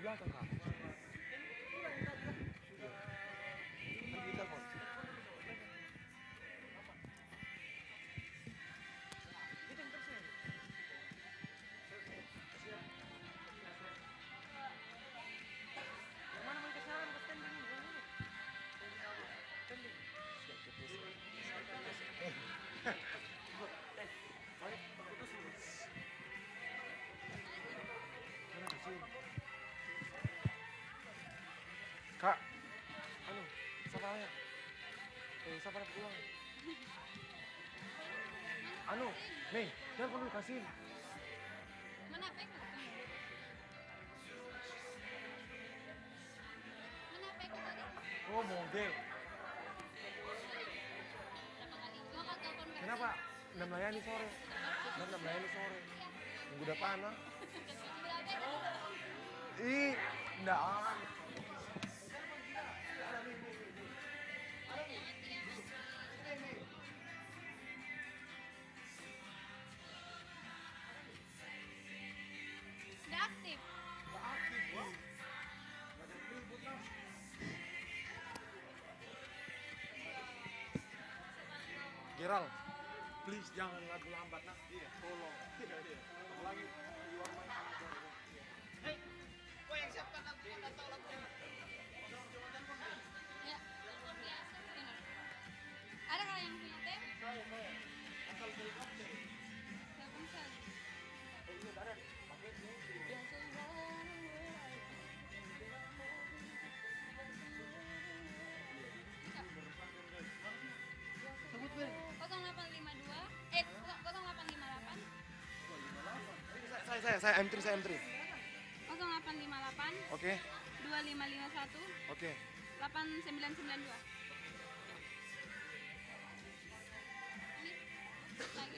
belakang kak. Lagi telepon. Yang mana mau dikasih saran ke standing ini? Yang ini. Standing. Balik, putus ini. Mana kasih? Kak, anu, siapa ya? Siapa dapat uang? Anu, nih, jangan perlu kasih. Mana pek? Mana pek tadi? Oh, model. Berapa kali? Gua nggak telepon kasih. Kenapa? Nggak melayani sore. Nggak melayani sore. Minggu depan, ah. Ih, nggak. Udah aktif. Nggak aktif, wah. Nggak ada ribut, lah. Geral, please jangan lagu lambat, nak. Iya, tolong. Iya. Apalagi di luar main. Hei, kau yang siapkan lagu yang tahu lagunya. Ya, luar biasa benar. Ada kalau yang punya teh? Saya. Asal helikopter. Telkomsel. Iya, ada. Pakai ini. Sebut, Bel. 0852 0858 Saya M3. 0858 Oke. 2551 Oke. 8992. Ini lagi.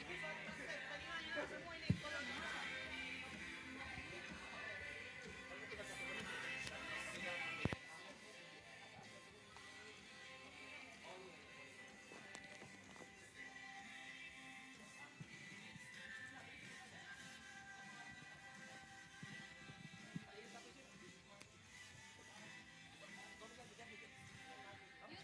Yuk,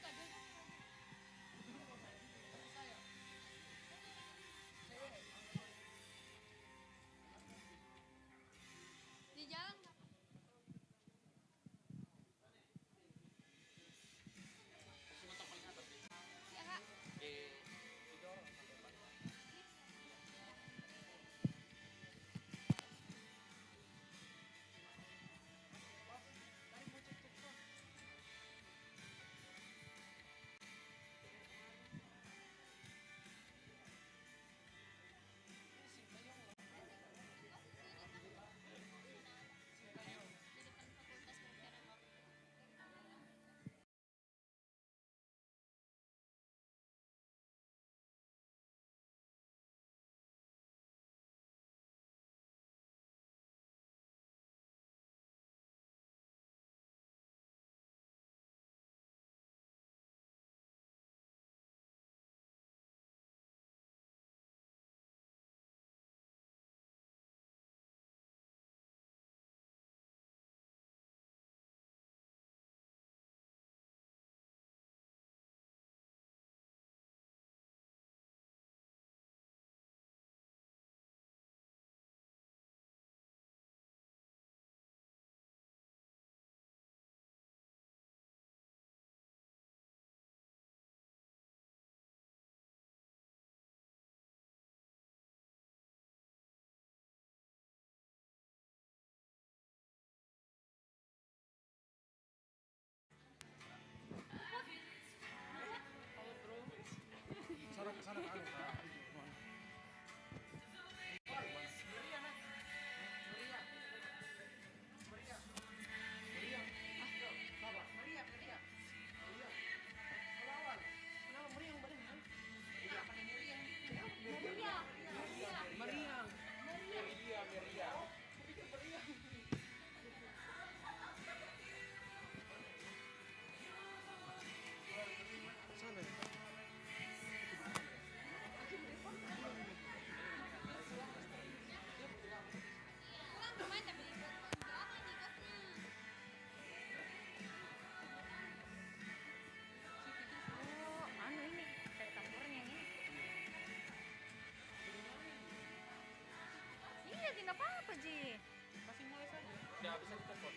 Udah bisa ditelepon.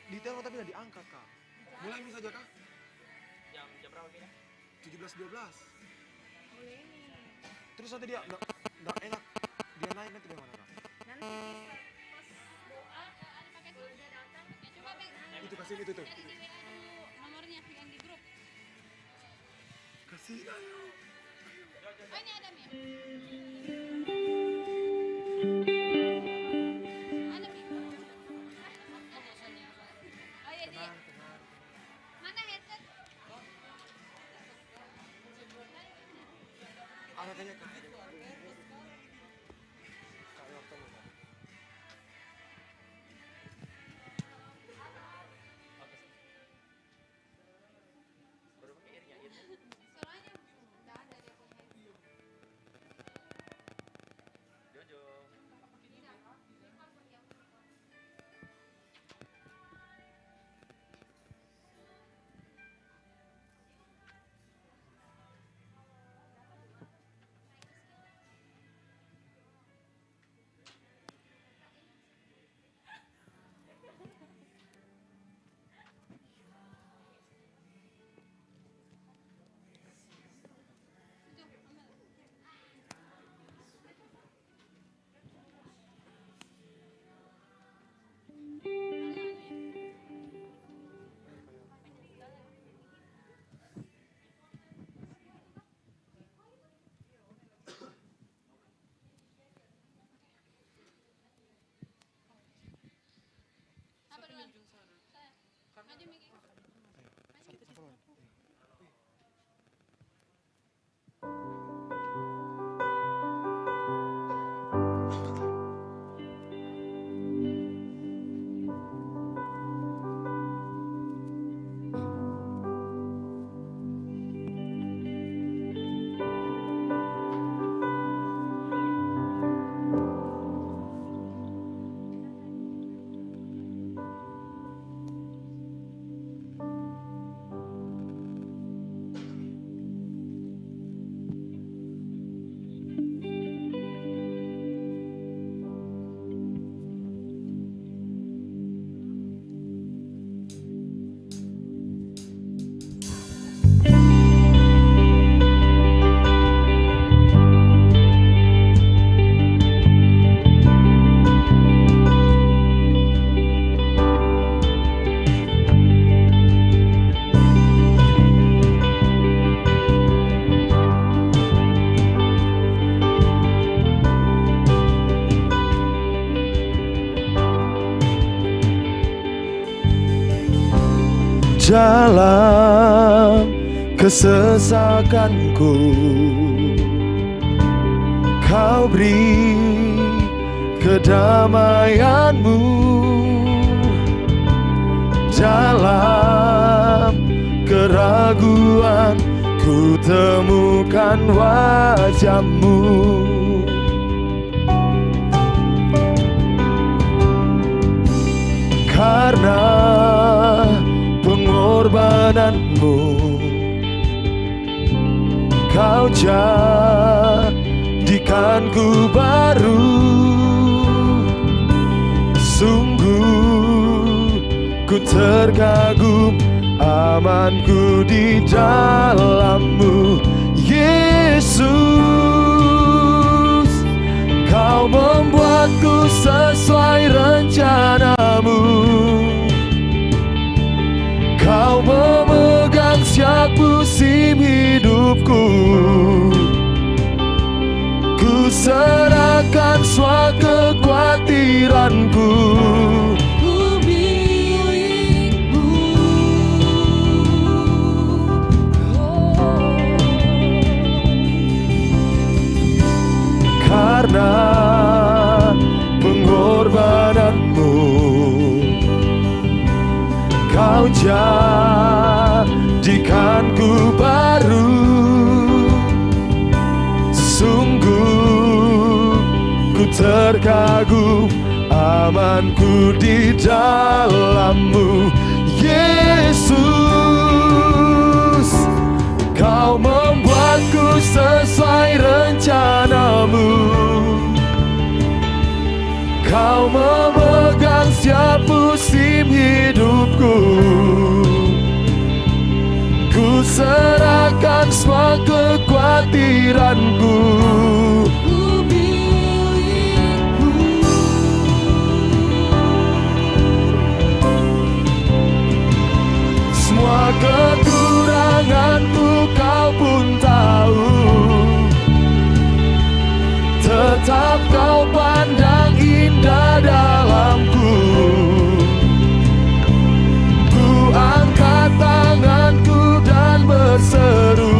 Ditelepon tapi nggak diangkat kak. Mulai bisa aja kak? Jam berapa pindah? 17.12. Boleh nih. Terus nanti dia nggak enak. Dia naik nanti bagaimana kak? Nanti pas doa ada pakai tuh dia datang. Ya coba Bang. Itu kasih itu tuh. Cari di WA dulu nomornya yang di grup. Kasih ayo. Oh ini ada Mi. Ada Mi. Oh iya dia. Mana headset? Ada kayaknya kak. Kak waktu lu kak. Baru pakai earnya itu. Suaranya enggak ada dia punya. Jojo. Apa duluan? Maju Miki. Siapa lawan? Dalam kesesakanku Kau beri kedamaianmu dalam keraguan ku temukan wajahmu karena pengorbananmu Kau jadikanku baru Sungguh ku terkagum amanku di dalammu Yesus Kau membuatku sesuai rencanamu Kau memegang setiap musim hidupku Ku serahkan semua kekhawatiranku Ku milikmu Karena pengorbananmu Kau jadikanku baru Sungguh ku terkagum amanku di dalammu Yesus Kau membuatku sesuai rencanamu Kau memegang setiap semua kekhawatiranku. Semua kekuranganku kau pun tahu, tetap kau pandang indah dalamku. Ku angkat tanganku dan berseru,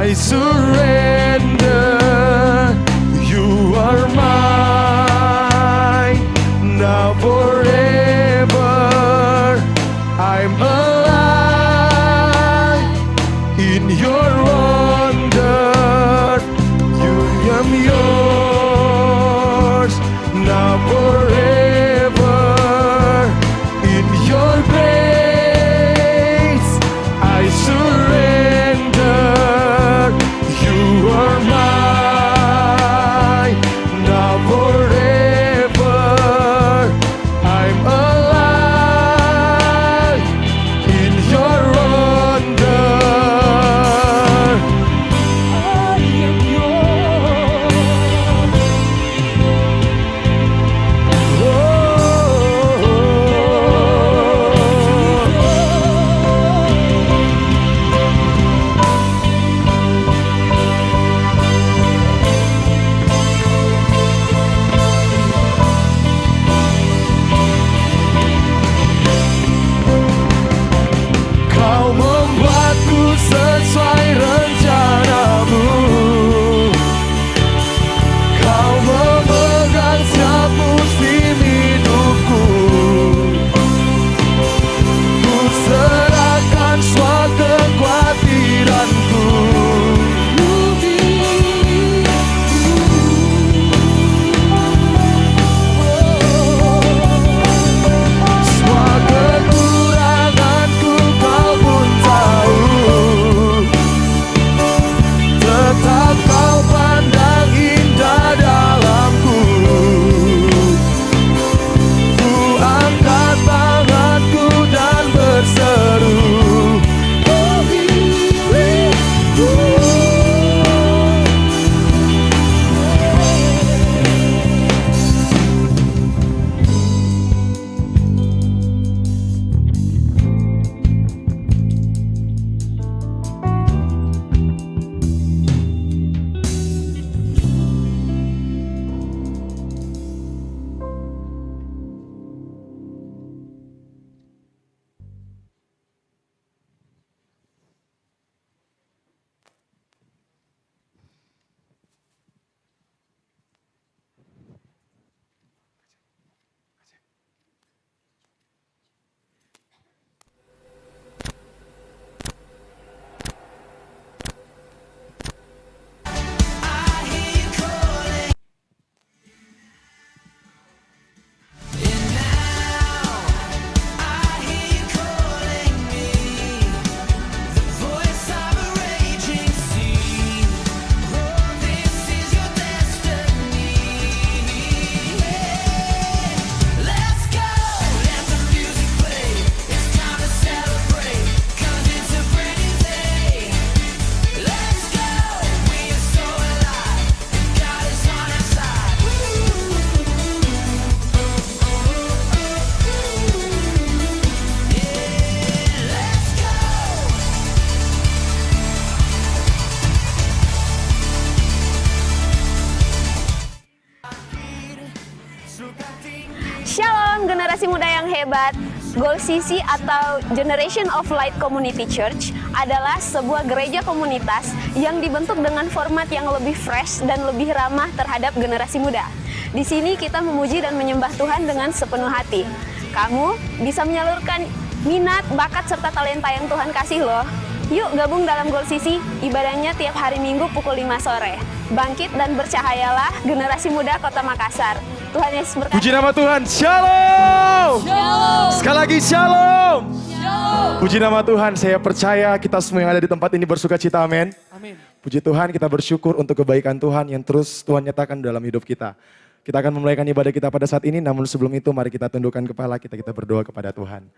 I surrender, you are mine, now forever. I'm alive in your wonder. You am yours, now forever. In your grace, I surrender. You are mine, now forever. I'm alive in your wonder. I am yours. Kau membuatku sesuai rencanamu. Kau memegang setiap musim hidupku. Ku serahkan semua kekhawatiranku. Semua kekuranganku kau pun tahu, tetap kau pandang indah dalamku. Ku angkat tanganku dan berseru, oh diriku. Shalom generasi muda yang hebat. Goal CC atau Generation of Light Community Church adalah sebuah gereja komunitas yang dibentuk dengan format yang lebih fresh dan lebih ramah terhadap generasi muda. Di sini kita memuji dan menyembah Tuhan dengan sepenuh hati. Kamu bisa menyalurkan minat, bakat, serta talenta yang Tuhan kasih loh. Yuk gabung dalam Goal CC, ibadahnya tiap hari Minggu pukul 5 sore. Bangkit dan bercahayalah generasi muda Kota Makassar. Tuhan Yesus berkati. Puji nama Tuhan. Shalom. Shalom. Sekali lagi shalom. Shalom. Puji nama Tuhan. Saya percaya kita semua yang ada di tempat ini bersuka cita. Amin. Amin. Puji Tuhan, kita bersyukur untuk kebaikan Tuhan yang terus Tuhan nyatakan dalam hidup kita. Kita akan memulaikan ibadah kita pada saat ini, namun sebelum itu mari kita tundukkan kepala kita berdoa kepada Tuhan.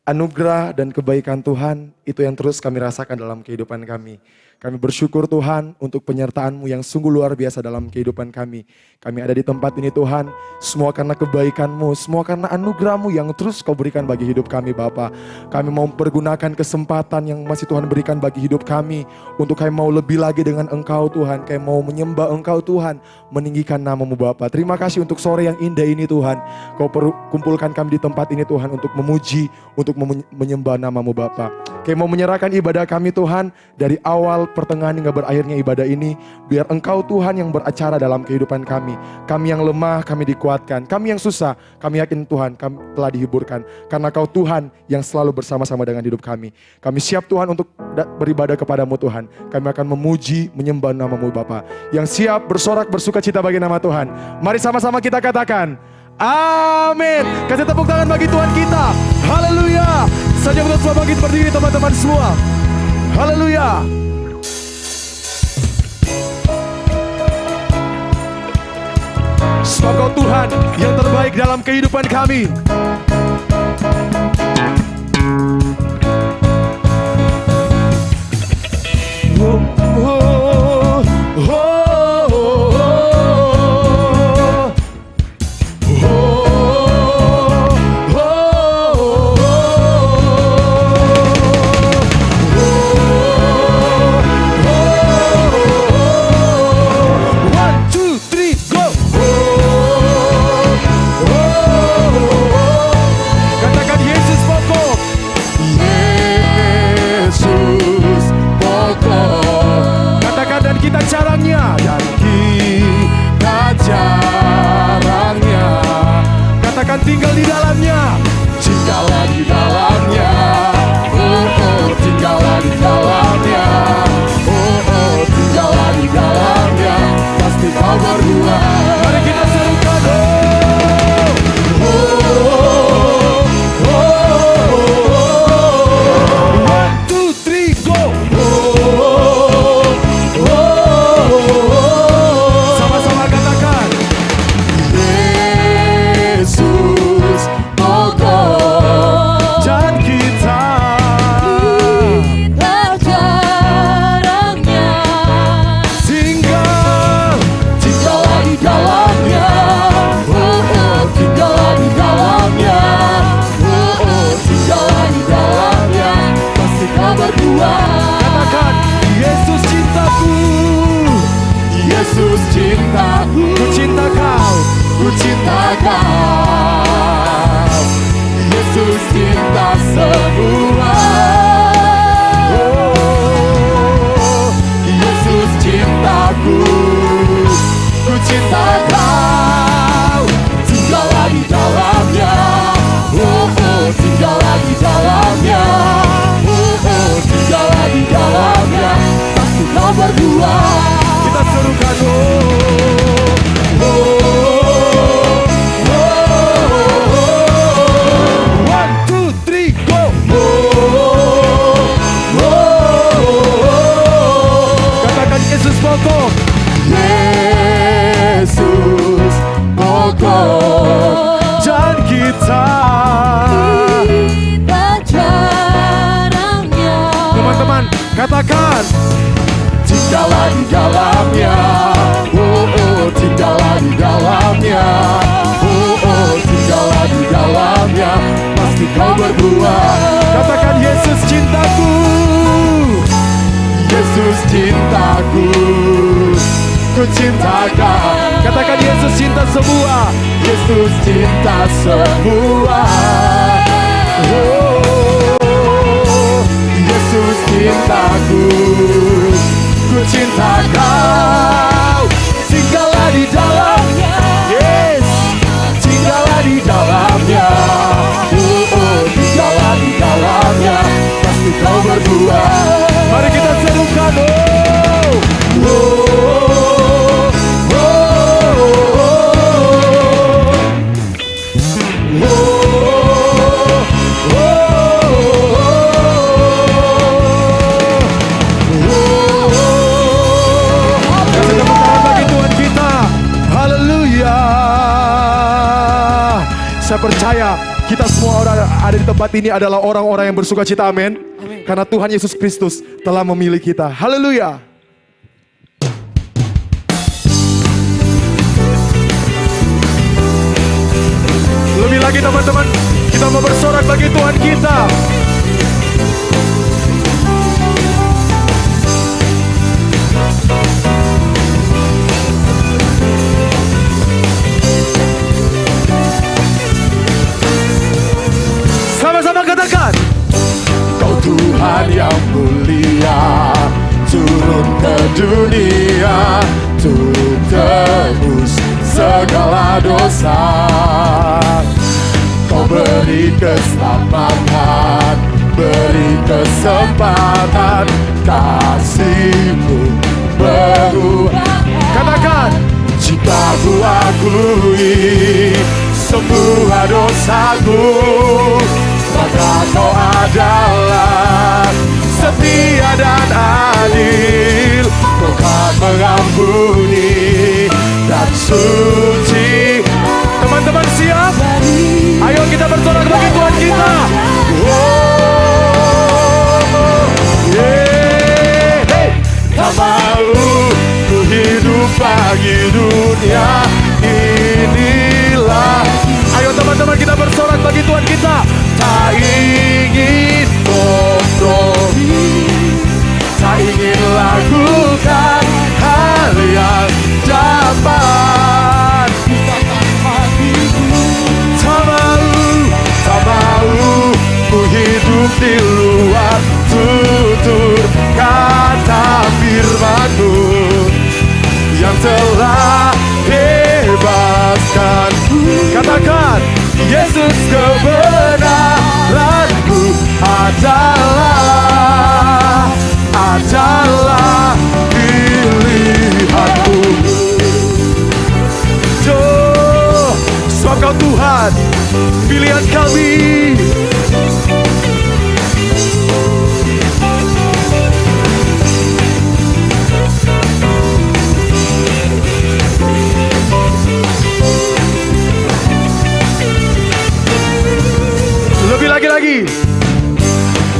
Anugerah dan kebaikan Tuhan itu yang terus kami rasakan dalam kehidupan kami. Kami bersyukur Tuhan untuk penyertaan-Mu yang sungguh luar biasa dalam kehidupan kami. Kami ada di tempat ini Tuhan, semua karena kebaikan-Mu, semua karena anugerah-Mu yang terus Kau berikan bagi hidup kami Bapa. Kami mau mempergunakan kesempatan yang masih Tuhan berikan bagi hidup kami. Untuk kami mau lebih lagi dengan Engkau Tuhan, kami mau menyembah Engkau Tuhan, meninggikan nama-Mu Bapa. Terima kasih untuk sore yang indah ini Tuhan. Kau kumpulkan kami di tempat ini Tuhan untuk memuji, untuk menyembah nama-Mu Bapa. Kami mau menyerahkan ibadah kami Tuhan dari awal pertengahan hingga berakhirnya ibadah ini. Biar Engkau Tuhan yang beracara dalam kehidupan kami. Kami yang lemah kami dikuatkan. Kami yang susah kami yakin Tuhan kami telah dihiburkan. Karena Kau Tuhan yang selalu bersama-sama dengan hidup kami. Kami siap Tuhan untuk beribadah kepadamu Tuhan. Kami akan memuji menyembah nama-Mu Bapa. Yang siap bersorak bersuka cita bagi nama Tuhan. Mari sama-sama kita katakan amin. Kasih tepuk tangan bagi Tuhan kita. Haleluya. Saja untuk semua bangkit berdiri teman-teman semua. Haleluya. Sebab Kau Tuhan yang terbaik dalam kehidupan kami. Caranya dan kita jarangnya. Katakan tinggal di dalamnya. Tinggallah di dalamnya. Oh, tinggallah di dalamnya. Oh, tinggallah di dalamnya. Pasti Kau berbuat. Mari kita serukan. One, two, three, go. Sama-sama katakan Yesus pokok dan kita jarangnya tinggallah di dalamnya. Oh, tinggallah di dalamnya. Oh, tinggallah di dalamnya. Pasti Kau berdua. Katakan Yesus cintaku. Yesus cintaku, ku cinta Kau, ku cinta Kau. Yesus cinta semua. Oh, Yesus cintaku, ku cinta Kau. Tinggallah di dalamnya. Oh, tinggallah di dalamnya. Oh, tinggallah di dalamnya. Pasti Kau berdua. Kita serukan one, two, three, go. Katakan Yesus pokok. Yesus pokok dan kita jarangnya. Teman-teman katakan tinggallah di dalamnya. Oh, tinggallah di dalamnya. Oh, tinggallah di dalamnya. Pasti Kau berbuat. Katakan Yesus cintaku. Yesus cintaku, ku cinta Kau. Katakan Yesus cinta semua. Yesus cinta semua. cinta Kau. Tinggallah di dalamnya, yes, tinggallah di dalamnya. Tinggallah di dalamnya, pasti Kau berdua. Mari kita serukan, kasih tepuk tangan bagi Tuhan kita. Haleluya. Saya percaya kita semua orang ada di tempat ini adalah orang-orang yang bersuka cita, amin. Karena Tuhan Yesus Kristus telah memilih kita. Haleluya. Lebih lagi teman-teman, kita mau bersorak bagi Tuhan kita. Sama-sama katakan. Kau Tuhan yang mulia, turun ke dunia untuk tebus segala dosa. Kau beri keselamatan, beri kesempatan, kasih-Mu berubah. Katakan, jika ku akui semua dosaku, maka Kau adalah setia dan adil. Kau kan mengampuni dan suci. Teman-teman siap? Ayo kita bersorak bagi Tuhan kita. Tak mau ku hidup bagi dunia inilah. Ayo teman-teman kita bersorak bagi Tuhan kita. Tak ingin kompromi, tak ingin lakukan hal yang dapat. Tak mau ku hidup di luar tutur kata firman-Mu yang telah bebaskanku. Katakan, Yesus kebenaranku adalah pilihanku. Sebab Kau Tuhan, pilihan kami. Lebih lagi.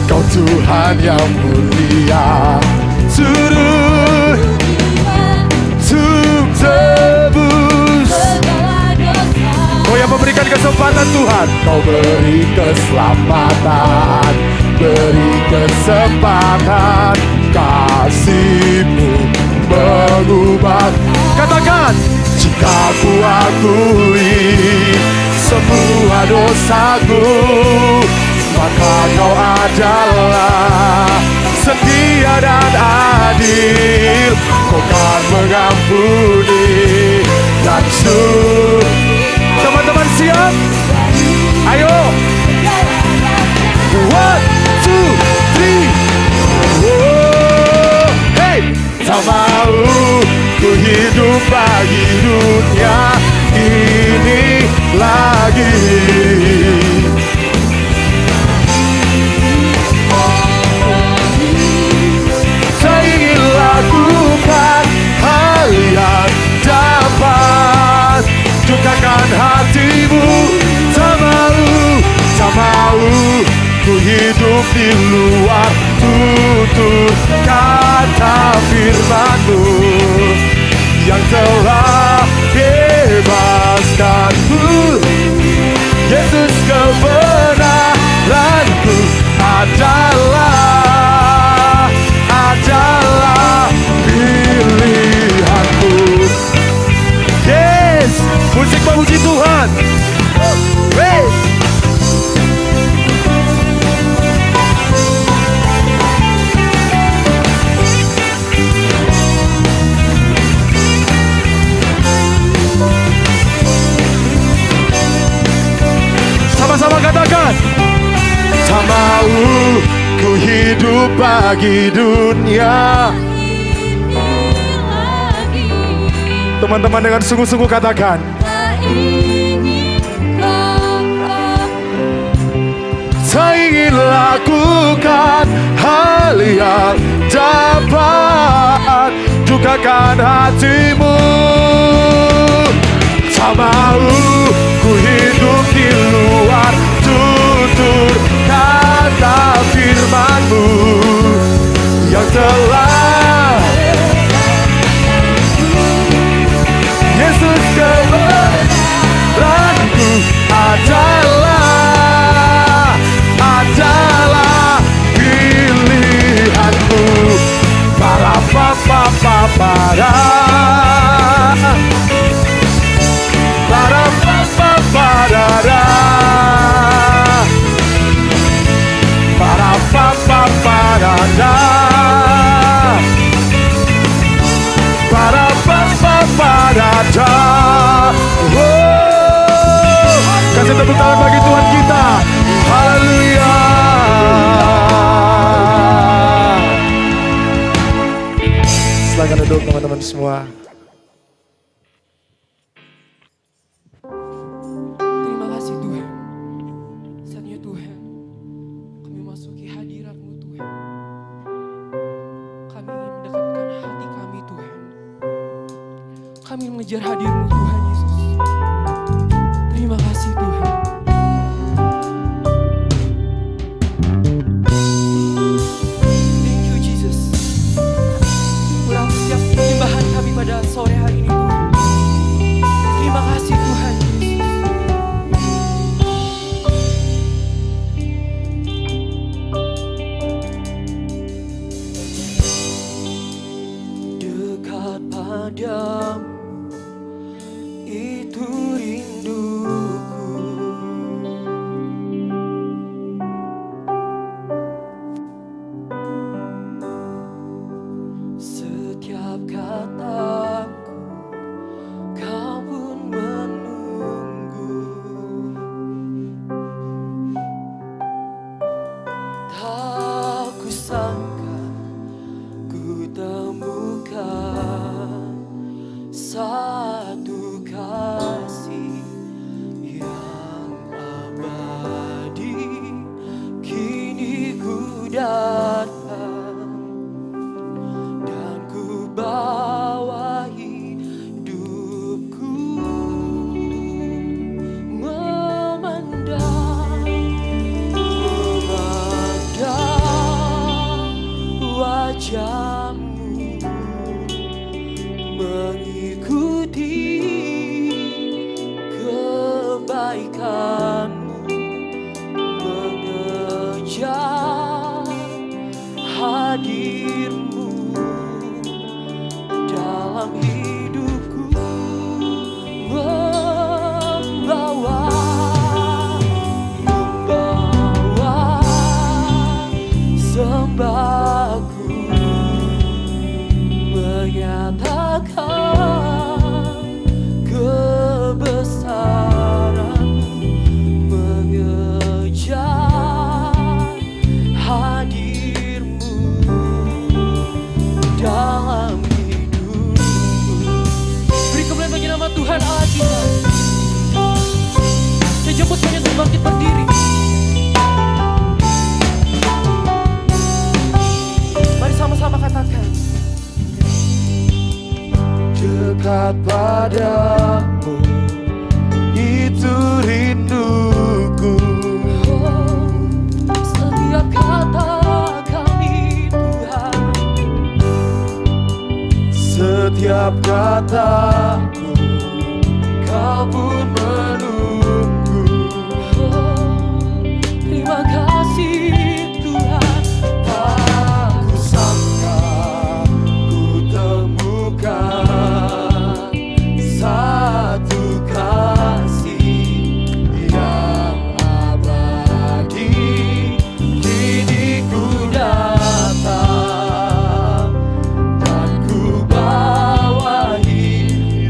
Kau Tuhan yang mulia, turun untuk tebus. Kau yang memberikan kesempatan Tuhan. Kau beri keselamatan, beri kesempatan, kasih-Mu mengubah. Katakan, jika ku akui semua dosaku, maka Kau adalah setia dan adil. Kau kan mengampuni dan Teman-teman siap? Ayo. 1, 2, 3. Hey, tak mau ku hidup bagi dunia ini lagi. Saya ingin lakukan hal yang dapat cukkakan hati-Mu. Tak mau ku hidup di luar tutur kata firman-Mu yang telah bebaskanku. Yesus kebenaranku adalah pilihanku. Yes, musik memuji Tuhan. Hey. hidup bagi dunia. Teman-teman dengan sungguh-sungguh katakan, saya ingin lakukan hal yang dapat dukakan hatimu. Tak mau ku hidup di luar tutur kata firman-Mu yang telah Yesus kebenaranku adalah pilihanku. Para papa para kasih tepuk tangan bagi Tuhan kita. Haleluya. Silakan duduk teman-teman semua. Terima kasih Tuhan. Saatnya Tuhan, kami memasuki hadirat-Mu Tuhan. Kami ingin mendekatkan hati kami Tuhan. Kami mengejar hadir-Mu Tuhan Yesus. Terima kasih Tuhan. Thank you Jesus. Kurang setiap penyembahan kami pada sore hari ini Tuhan. Terima kasih Tuhan Yesus. Dekat padamu itu rinduku. Setiap kataku kau pun menunggu. Tak kusangka ku temukan satu kasih yang abadi. Kini ku datang dan ku bawa hidupku, memandang wajah-Mu, mengikuti kebaikan-Mu, mengejar hadir-Mu dalam hidupku, membawa sembahku, menyatakan kebesaran-Mu, mengejar hadir-Mu dalam hidupku. Beri kemuliaan bagi nama Tuhan Allah kita. Saya jemput kalian untuk bangkit berdiri. Mari sama-sama katakan. Dekat padamu itu rinduku. Setiap kata kami Tuhan, Setiap kataku kau pun menunggu. terima kasih Tuhan. Tak kusangka ku temukan satu kasih yang abadi. Kini ku datang dan ku bawa hidupku,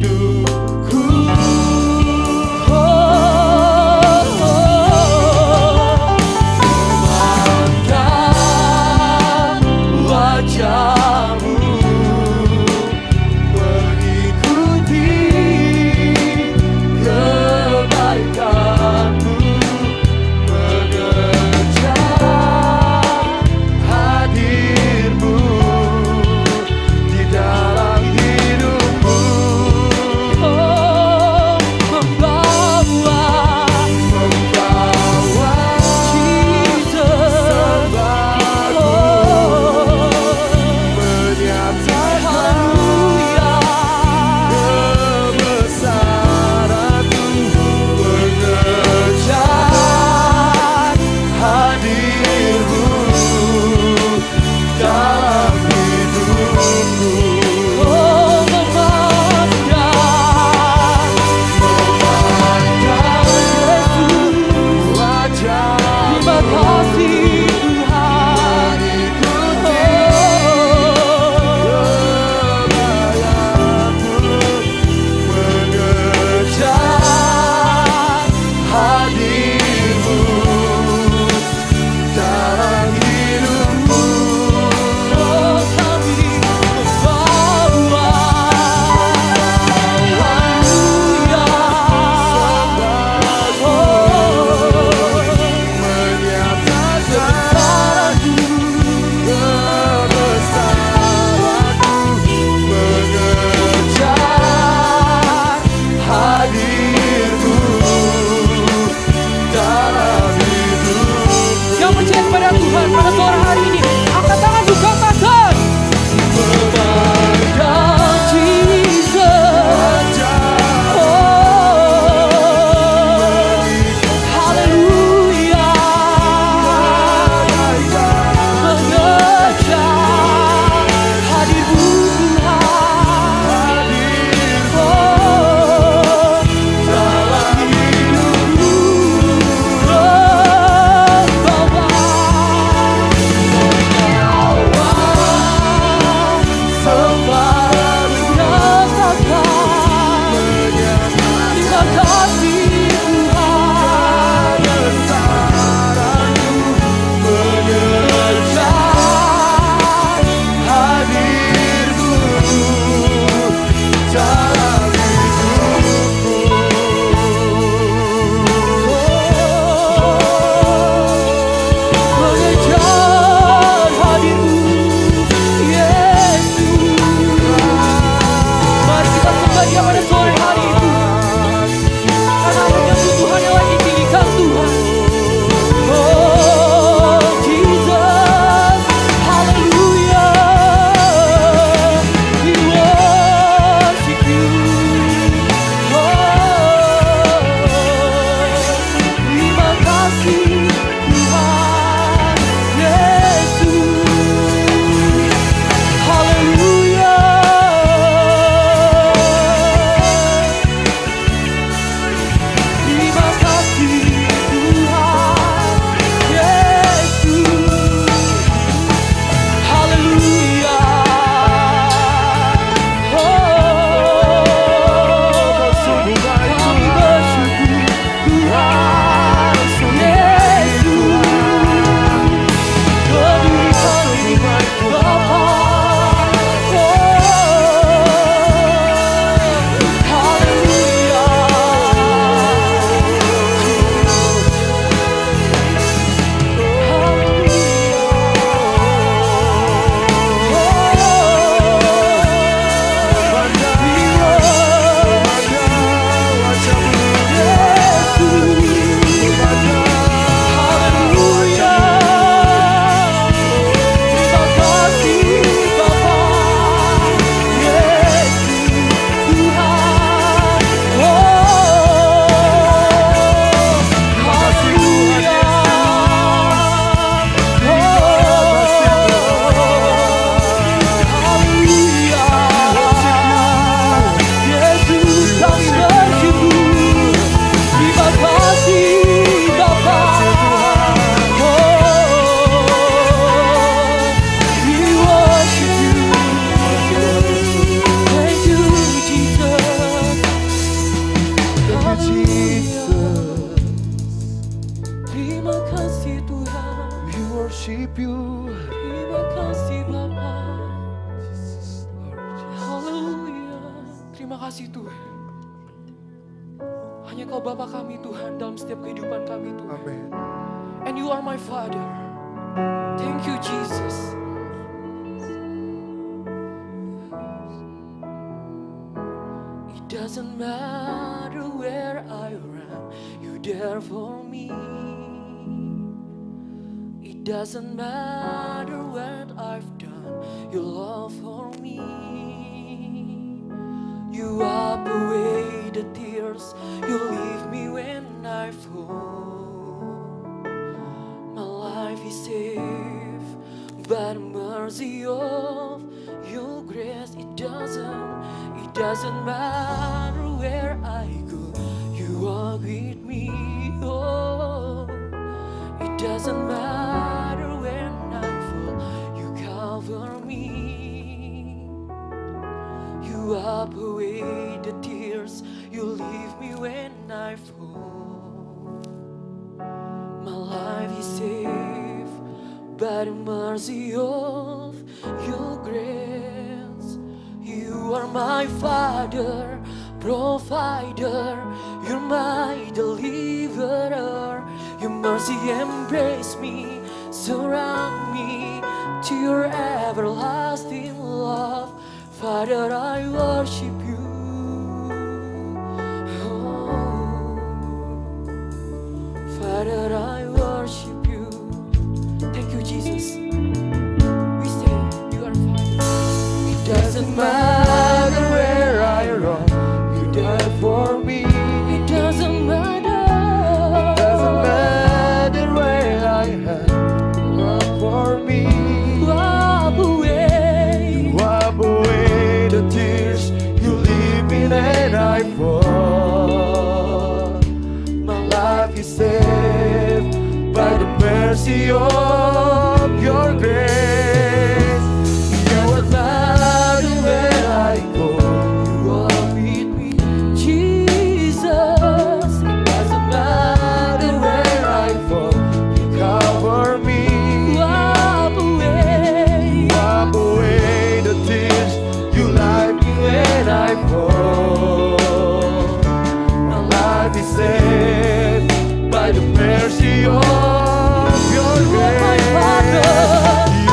Engkau Bapa kami Tuhan dalam setiap kehidupan kami Tuhan. Amin. And you are my Father. Thank you Jesus. It doesn't matter where I am, you there for me. It doesn't matter what I've done, your love for me. You wipe away the tears, you leave me when I fall. My life is safe by the mercy of your grace. It doesn't matter where I go, you are with me. Oh, it doesn't matter when I fall, you cover me. You wipe away the tears, you leave me when I fall. My life is safe by the mercy of your grace. You are my Father, provider, you're my deliverer. Your mercy embrace me, surround me to your everlasting love. Father, I worship you. Oh, Father, I worship you. Thank you, Jesus. We say you are Father. It doesn't matter where I run, you died for me. It doesn't matter. Doesn't matter where I am, love for me. Wipe away. Wipe away the tears, you leave me and I fall. My life is saved by the mercy of your grace. Doesn't matter where I go, You are with me, Jesus. it doesn't matter where I fall, you cover me. Wipe away. Wipe away the tears, you light me when I fall. My life is saved by the mercy of your You are my grace. Father.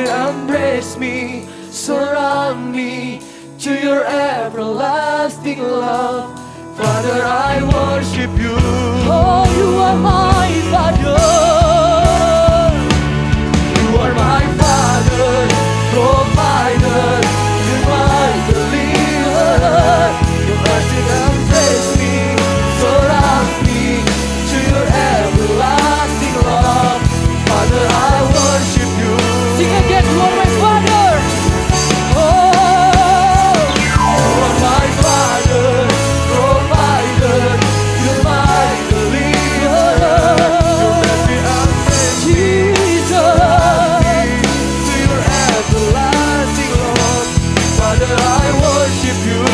you embrace me, surround me to your everlasting love. Father, I worship you. Oh, you are my Father. You are my Father, provider. You're my deliverer. Your mercy embrace me, surround me to your everlasting love. Father, I worship you. Sing again, you are my Father. Oh, you are my Father, provider. You're my deliverer. Your mercy embrace Jesus to your everlasting love. Father, I worship you.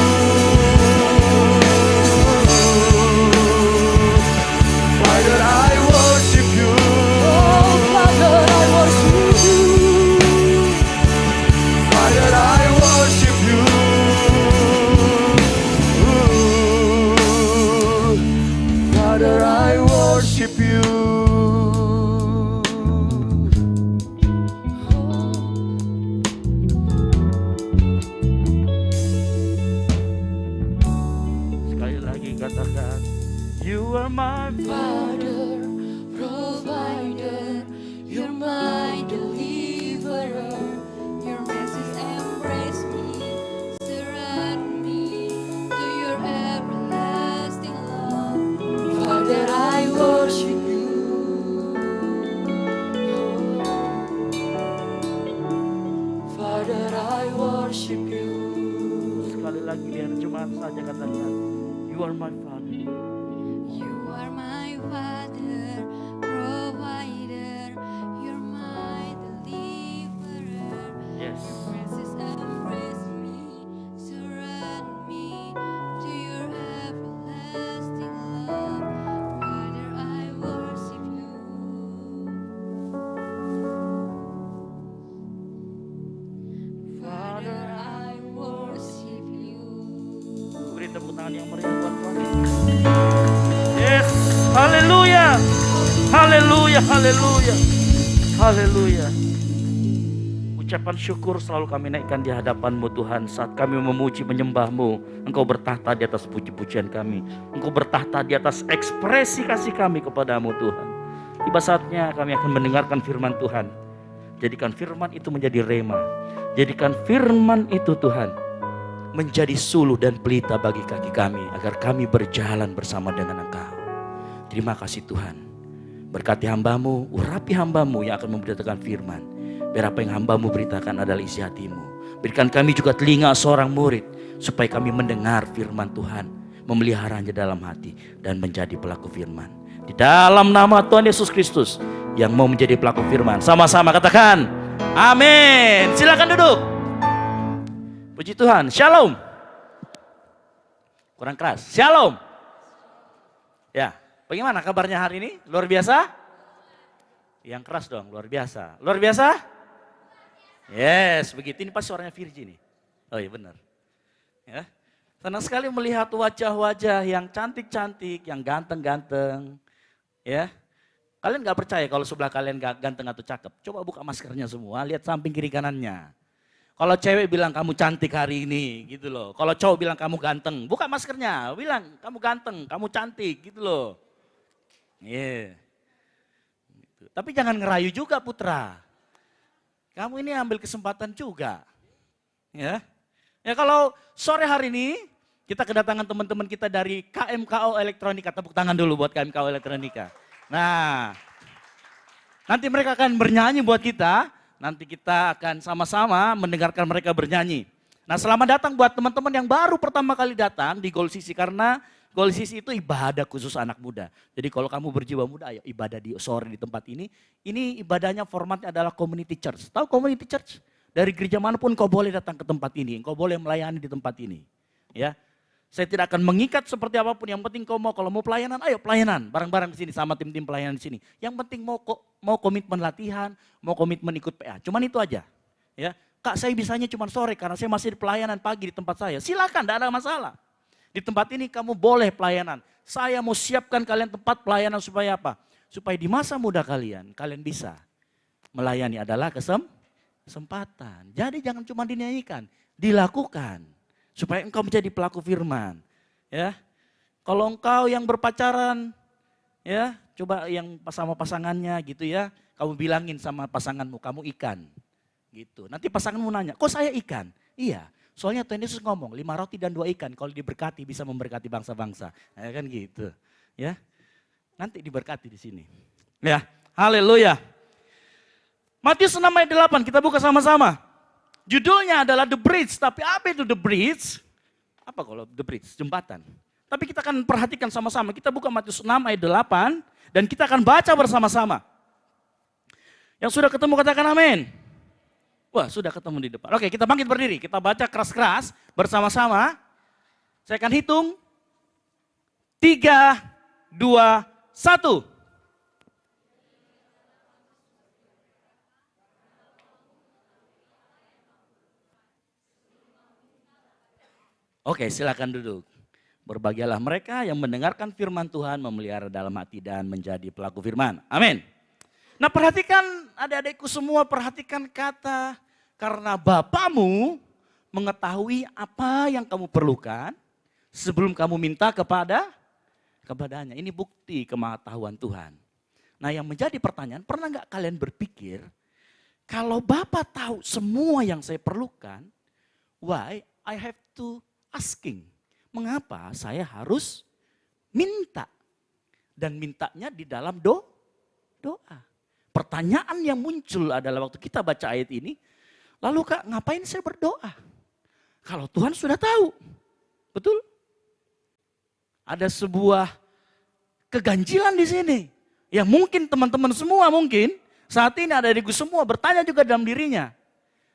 Father, I worship you. Oh, Father, I worship you. Father, I worship you. Father, I worship you. Sekali lagi katakan, You are my Father, provider, you're my deliverer. Your mercy embrace me, surround me to your everlasting love. Father, I worship you. Father, I worship you. Sekali lagi biar jemaat saja katakan, You are my Father. You are my Father, provider. You're my deliverer. Yes. Mercies embrace me, surround me to your everlasting love. Father, I worship you. Father, I worship you. Beri tepuk tangan yang meriah buat Tuhan. Yes, haleluya, haleluya, haleluya, haleluya. Ucapan syukur selalu kami naikkan di hadapan-Mu Tuhan. Saat kami memuji menyembah-Mu, Engkau bertahta di atas puji-pujian kami. Engkau bertahta di atas ekspresi kasih kami kepadamu Tuhan. Tiba saatnya kami akan mendengarkan firman Tuhan. Jadikan firman itu menjadi rema. Jadikan firman itu Tuhan menjadi suluh dan pelita bagi kaki kami, agar kami berjalan bersama dengan Engkau. Terima kasih Tuhan. Berkati hamba-Mu, urapi hamba-Mu yang akan memberitakan firman. Biar apa yang hamba-Mu beritakan adalah isi hati-Mu. Berikan kami juga telinga seorang murid, supaya kami mendengar firman Tuhan, memeliharanya dalam hati, dan menjadi pelaku firman. Di dalam nama Tuhan Yesus Kristus yang mau menjadi pelaku firman, sama-sama katakan amin. Silakan duduk. Puji Tuhan. Shalom. Kurang keras. Shalom. Ya, bagaimana kabarnya hari ini? Luar biasa? Yang keras dong, luar biasa. Luar biasa? Yes, begitu. Ini pasti suaranya Virgi nih. Oh iya benar. Ya. Senang sekali melihat wajah-wajah yang cantik-cantik, yang ganteng-ganteng. Ya. Kalian gak percaya kalau sebelah kalian gak ganteng atau cakep? Coba buka maskernya semua, lihat samping kiri kanannya. Kalau cewek bilang kamu cantik hari ini, gitu loh. Kalau cowok bilang kamu ganteng, buka maskernya, bilang kamu ganteng, kamu cantik, gitu loh. Iya. Gitu. Tapi jangan ngerayu juga putra. Kamu ini ambil kesempatan juga. Ya. Ya kalau sore hari ini kita kedatangan teman-teman kita dari KMKO Elektronika. Tepuk tangan dulu buat KMKO Elektronika. Nah, nanti mereka akan bernyanyi buat kita. Nanti kita akan sama-sama mendengarkan mereka bernyanyi. Nah, selamat datang buat teman-teman yang baru pertama kali datang di Goal Sisi. Karena Goal Sisi itu ibadah khusus anak muda. Jadi kalau kamu berjiwa muda, ayo ibadah di sore di tempat ini. Ini ibadahnya formatnya adalah community church. Tahu community church? Dari gereja manapun kau boleh datang ke tempat ini. Kau boleh melayani di tempat ini. Ya. Saya tidak akan mengikat seperti apapun. Yang penting kau mau, kalau mau pelayanan, ayo pelayanan. Bareng-bareng di sini sama tim-tim pelayanan di sini. Yang penting mau komitmen latihan, mau komitmen ikut PA. Cuman itu aja. Ya, Kak saya bisanya cuma sore karena saya masih di pelayanan pagi di tempat saya. Silakan, tidak ada masalah. Di tempat ini kamu boleh pelayanan. Saya mau siapkan kalian tempat pelayanan supaya apa? Supaya di masa muda kalian bisa melayani adalah kesempatan. Jadi jangan cuma dinyanyikan, dilakukan. Supaya engkau menjadi pelaku firman. Ya, kalau engkau yang berpacaran, ya coba yang sama pasangannya gitu ya. Kamu bilangin sama pasanganmu, kamu ikan. Gitu. Nanti pasanganmu nanya, kok saya ikan? Iya, soalnya Tuhan Yesus ngomong 5 roti dan 2 ikan kalau diberkati bisa memberkati bangsa-bangsa. Ya kan gitu. Ya. Nanti diberkati di sini. Ya, haleluya. Matius 6 ayat 8 kita buka sama-sama. Judulnya adalah The Bridge, tapi apa itu The Bridge? Apa kalau The Bridge? Jembatan. Tapi kita akan perhatikan sama-sama. Kita buka Matius 6 ayat 8 dan kita akan baca bersama-sama. Yang sudah ketemu katakan amin. Wah, sudah ketemu di depan. Oke, kita bangkit berdiri. Kita baca keras-keras bersama-sama. Saya akan hitung. 3, 2, 1. Oke, silakan duduk. Berbahagialah mereka yang mendengarkan firman Tuhan, memelihara dalam hati dan menjadi pelaku firman. Amin. Nah, perhatikan adik-adikku semua, perhatikan kata karena Bapamu mengetahui apa yang kamu perlukan sebelum kamu minta kepadanya. Ini bukti kemahatauan Tuhan. Nah, yang menjadi pertanyaan, pernah nggak kalian berpikir kalau Bapa tahu semua yang saya perlukan, why I have to asking? Mengapa saya harus minta? Dan mintanya di dalam doa. Pertanyaan yang muncul adalah waktu kita baca ayat ini, lalu Kak, ngapain saya berdoa? Kalau Tuhan sudah tahu. Betul? Ada sebuah keganjilan di sini. Yang mungkin teman-teman semua mungkin saat ini ada adikku semua bertanya juga dalam dirinya.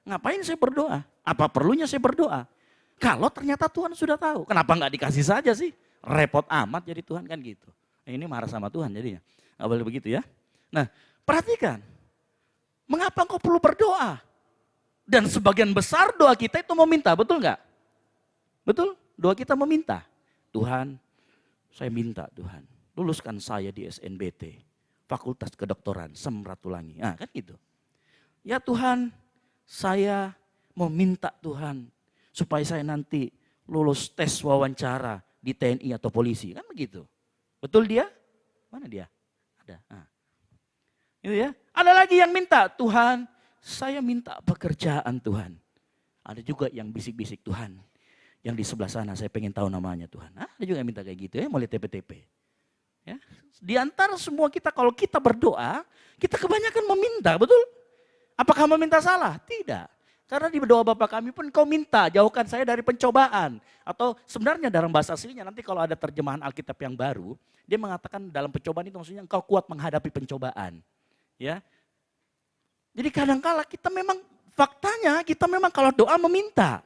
Ngapain saya berdoa? Apa perlunya saya berdoa? Kalau ternyata Tuhan sudah tahu. Kenapa nggak dikasih saja sih? Repot amat jadi Tuhan kan gitu. Ini marah sama Tuhan jadinya. Nggak boleh begitu ya. Nah, perhatikan, mengapa engkau perlu berdoa? Dan sebagian besar doa kita itu meminta, betul nggak? Betul? Doa kita meminta. Tuhan, saya minta Tuhan, luluskan saya di SNBT, Fakultas Kedokteran, Samratulangi. Nah kan gitu. Ya Tuhan, saya meminta Tuhan, supaya saya nanti lulus tes wawancara di TNI atau polisi. Kan begitu. Betul dia? Mana dia? Ada. Nah. Itu ya. Ada lagi yang minta, Tuhan, saya minta pekerjaan Tuhan. Ada juga yang bisik-bisik Tuhan. Yang di sebelah sana saya pengen tahu namanya Tuhan. Ada juga yang minta kayak gitu ya, mau lihat TP-TP. Ya. Di antara semua kita kalau kita berdoa, kita kebanyakan meminta, betul? Apakah meminta salah? Tidak. Karena di doa Bapa kami pun kau minta, jauhkan saya dari pencobaan. Atau sebenarnya dalam bahasa aslinya nanti kalau ada terjemahan Alkitab yang baru, dia mengatakan dalam pencobaan itu maksudnya engkau kuat menghadapi pencobaan. Ya. Jadi kadang-kala kita memang faktanya kita memang kalau doa meminta.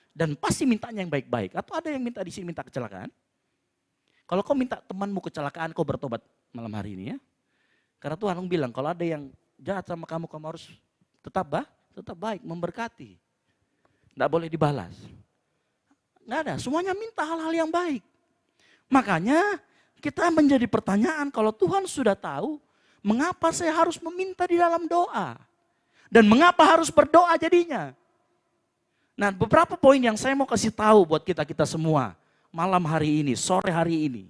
Dan pasti mintanya yang baik-baik. Atau ada yang minta di sini minta kecelakaan. Kalau kau minta temanmu kecelakaan, kau bertobat malam hari ini ya. Karena Tuhan bilang kalau ada yang jahat sama kamu, kamu harus tetap baik, memberkati. Tidak boleh dibalas. Nggak ada, semuanya minta hal-hal yang baik. Makanya kita menjadi pertanyaan kalau Tuhan sudah tahu, mengapa saya harus meminta di dalam doa? Dan mengapa harus berdoa jadinya? Nah, beberapa poin yang saya mau kasih tahu buat kita semua malam hari ini, sore hari ini.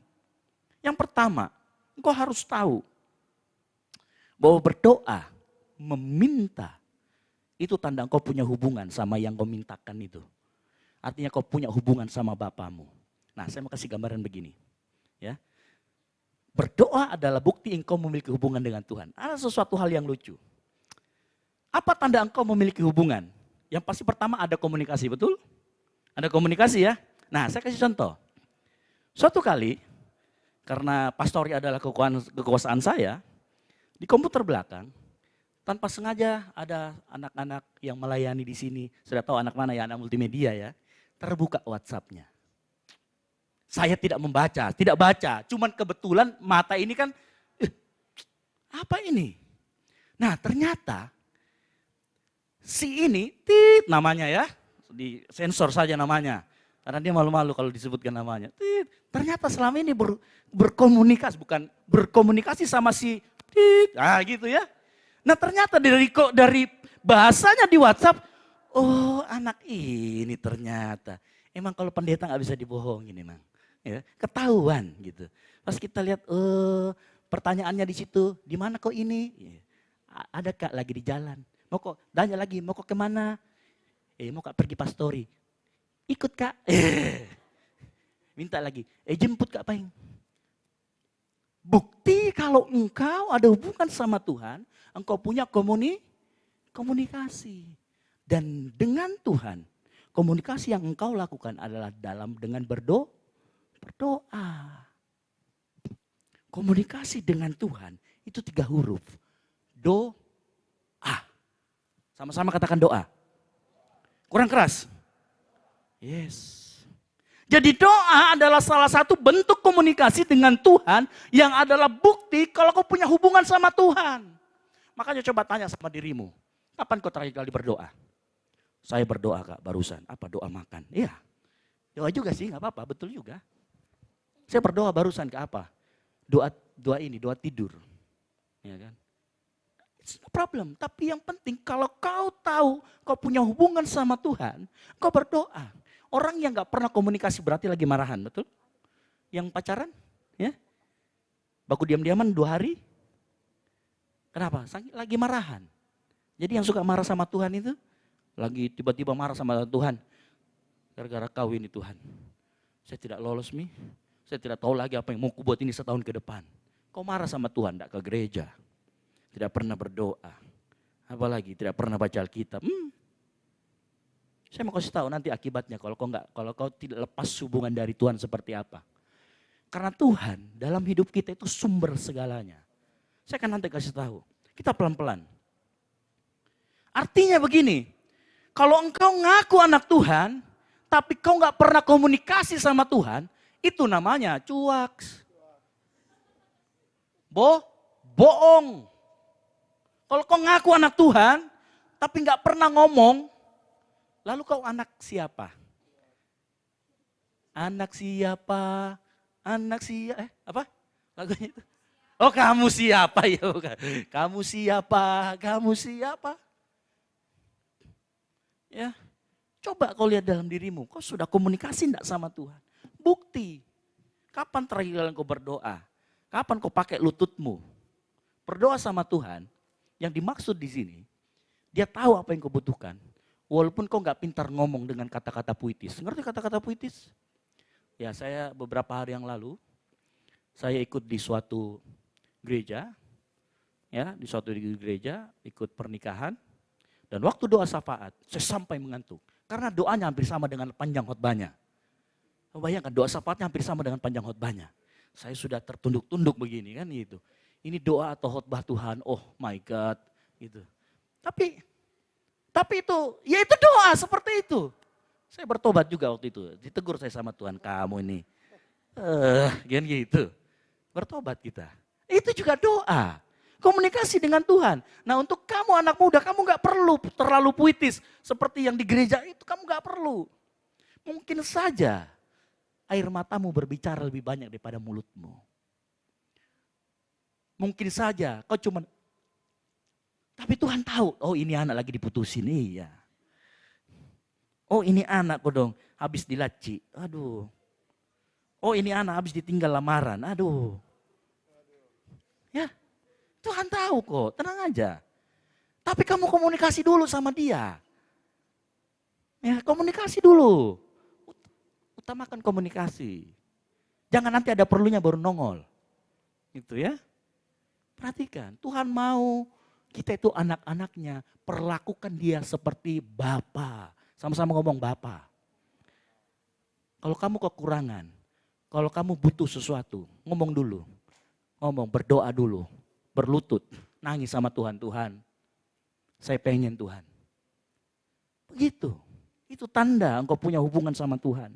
Yang pertama, engkau harus tahu bahwa berdoa, meminta, itu tanda engkau punya hubungan sama yang kau mintakan itu. Artinya kau punya hubungan sama Bapamu. Nah, saya mau kasih gambaran begini. Ya. Berdoa adalah bukti engkau memiliki hubungan dengan Tuhan. Ada sesuatu hal yang lucu. Apa tanda engkau memiliki hubungan? Yang pasti pertama ada komunikasi, betul? Ada komunikasi ya. Nah, saya kasih contoh. Suatu kali, karena pastori adalah kekuasaan saya, di komputer belakang, tanpa sengaja ada anak-anak yang melayani di sini. Sudah tahu anak mana ya, anak multimedia ya. Terbuka WhatsApp-nya. Saya tidak membaca, tidak baca. Cuman kebetulan mata ini kan, apa ini? Nah ternyata si ini, namanya ya, di sensor saja namanya. Karena dia malu-malu kalau disebutkan namanya. Ternyata selama ini berkomunikasi, bukan berkomunikasi sama si, nah gitu ya. Nah ternyata dari Bahasanya di WhatsApp, oh anak ini ternyata. Emang kalau pendeta nggak bisa dibohongin emang. Ya, ketahuan gitu. Pas kita lihat, pertanyaannya di situ, di mana kok ini? Ya, ada kak lagi di jalan. Mau kok, tanya lagi, mau kok kemana? Mau kak pergi pastori. Ikut kak. Minta lagi, jemput kak Paing. Bukti kalau engkau ada hubungan sama Tuhan, engkau punya komunikasi. Dan dengan Tuhan, komunikasi yang engkau lakukan adalah dengan berdoa. Komunikasi dengan Tuhan itu 3 huruf. Doa. Sama-sama katakan doa. Kurang keras? Yes. Jadi doa adalah salah satu bentuk komunikasi dengan Tuhan yang adalah bukti kalau kau punya hubungan sama Tuhan. Makanya coba tanya sama dirimu, kapan kau terakhir kali berdoa? Saya berdoa kak barusan, apa doa makan? Iya, doa juga sih gak apa-apa, betul juga. Saya berdoa barusan ke apa? Doa tidur. Ya kan? It's no problem, tapi yang penting kalau kau tahu kau punya hubungan sama Tuhan, kau berdoa. Orang yang gak pernah komunikasi berarti lagi marahan, betul? Yang pacaran, ya, baku diam-diaman 2 hari. Kenapa? Lagi marahan. Jadi yang suka marah sama Tuhan itu, lagi tiba-tiba marah sama Tuhan. Gara-gara kau ini Tuhan. Saya tidak lolos Mi, saya tidak tahu lagi apa yang mau kubuat ini setahun ke depan. Kau marah sama Tuhan, tidak ke gereja. Tidak pernah berdoa. Apalagi tidak pernah baca Alkitab. Saya mau kasih tahu nanti akibatnya kalau kau tidak lepas hubungan dari Tuhan seperti apa. Karena Tuhan dalam hidup kita itu sumber segalanya. Saya akan nanti kasih tahu. Kita pelan-pelan. Artinya begini, kalau engkau ngaku anak Tuhan, tapi kau nggak pernah komunikasi sama Tuhan, itu namanya cuaks. Bohong. Kalau kau ngaku anak Tuhan, tapi nggak pernah ngomong, lalu kau anak siapa? Anak siapa? Apa? Lagunya itu. Oh kamu siapa ya bukan? Kamu siapa? Ya, coba kau lihat dalam dirimu, kau sudah komunikasi enggak sama Tuhan? Bukti. Kapan terakhir kali kau berdoa? Kapan kau pakai lututmu? Berdoa sama Tuhan, yang dimaksud di sini, dia tahu apa yang kau butuhkan. Walaupun kau nggak pintar ngomong dengan kata-kata puitis. Ngerti kata-kata puitis? Ya saya beberapa hari yang lalu, saya ikut di suatu gereja. Ya, di suatu gereja, ikut pernikahan. Dan waktu doa syafaat, saya sampai mengantuk. Karena doanya hampir sama dengan panjang khotbahnya. Bayangkan doa syafaatnya hampir sama dengan panjang khotbahnya. Saya sudah tertunduk-tunduk begini kan gitu. Ini doa atau khotbah Tuhan, oh my God. Gitu. Tapi itu, ya itu doa seperti itu. Saya bertobat juga waktu itu. Ditegur saya sama Tuhan, kamu ini. Gitu. Bertobat kita. Itu juga doa. Komunikasi dengan Tuhan. Nah untuk kamu anak muda, kamu gak perlu terlalu puitis. Seperti yang di gereja itu, kamu gak perlu. Mungkin saja air matamu berbicara lebih banyak daripada mulutmu. Mungkin saja kau cuma, tapi Tuhan tahu, oh ini anak lagi diputusin, iya. Oh ini anak kok dong, habis dilaci, aduh. Oh ini anak habis ditinggal lamaran, aduh. Ya, Tuhan tahu kok, tenang aja. Tapi kamu komunikasi dulu sama dia. Ya, komunikasi dulu. Utamakan komunikasi. Jangan nanti ada perlunya baru nongol. Gitu ya. Perhatikan, Tuhan mau kita itu anak-anaknya, perlakukan dia seperti Bapa. Sama-sama ngomong Bapa. Kalau kamu kekurangan, kalau kamu butuh sesuatu, ngomong dulu. Ngomong, berdoa dulu, berlutut, nangis sama Tuhan. Tuhan, saya pengen Tuhan. Begitu, itu tanda engkau punya hubungan sama Tuhan.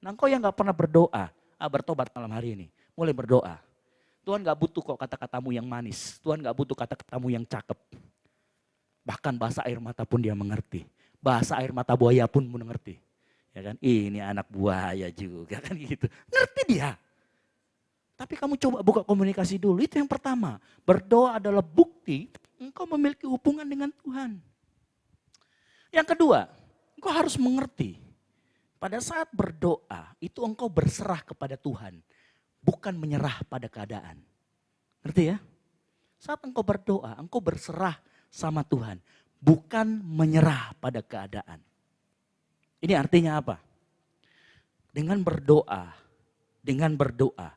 Nah engkau yang gak pernah berdoa, bertobat malam hari ini, mulai berdoa. Tuhan gak butuh kok kata-katamu yang manis. Tuhan gak butuh kata-katamu yang cakep. Bahkan bahasa air mata pun dia mengerti. Bahasa air mata buaya pun mengerti. Ya kan, ini anak buaya juga kan gitu. Ngerti dia. Tapi kamu coba buka komunikasi dulu. Itu yang pertama. Berdoa adalah bukti engkau memiliki hubungan dengan Tuhan. Yang kedua, engkau harus mengerti. Pada saat berdoa, itu engkau berserah kepada Tuhan. Bukan menyerah pada keadaan. Ngerti ya? Saat engkau berdoa, engkau berserah sama Tuhan. Bukan menyerah pada keadaan. Ini artinya apa? Dengan berdoa,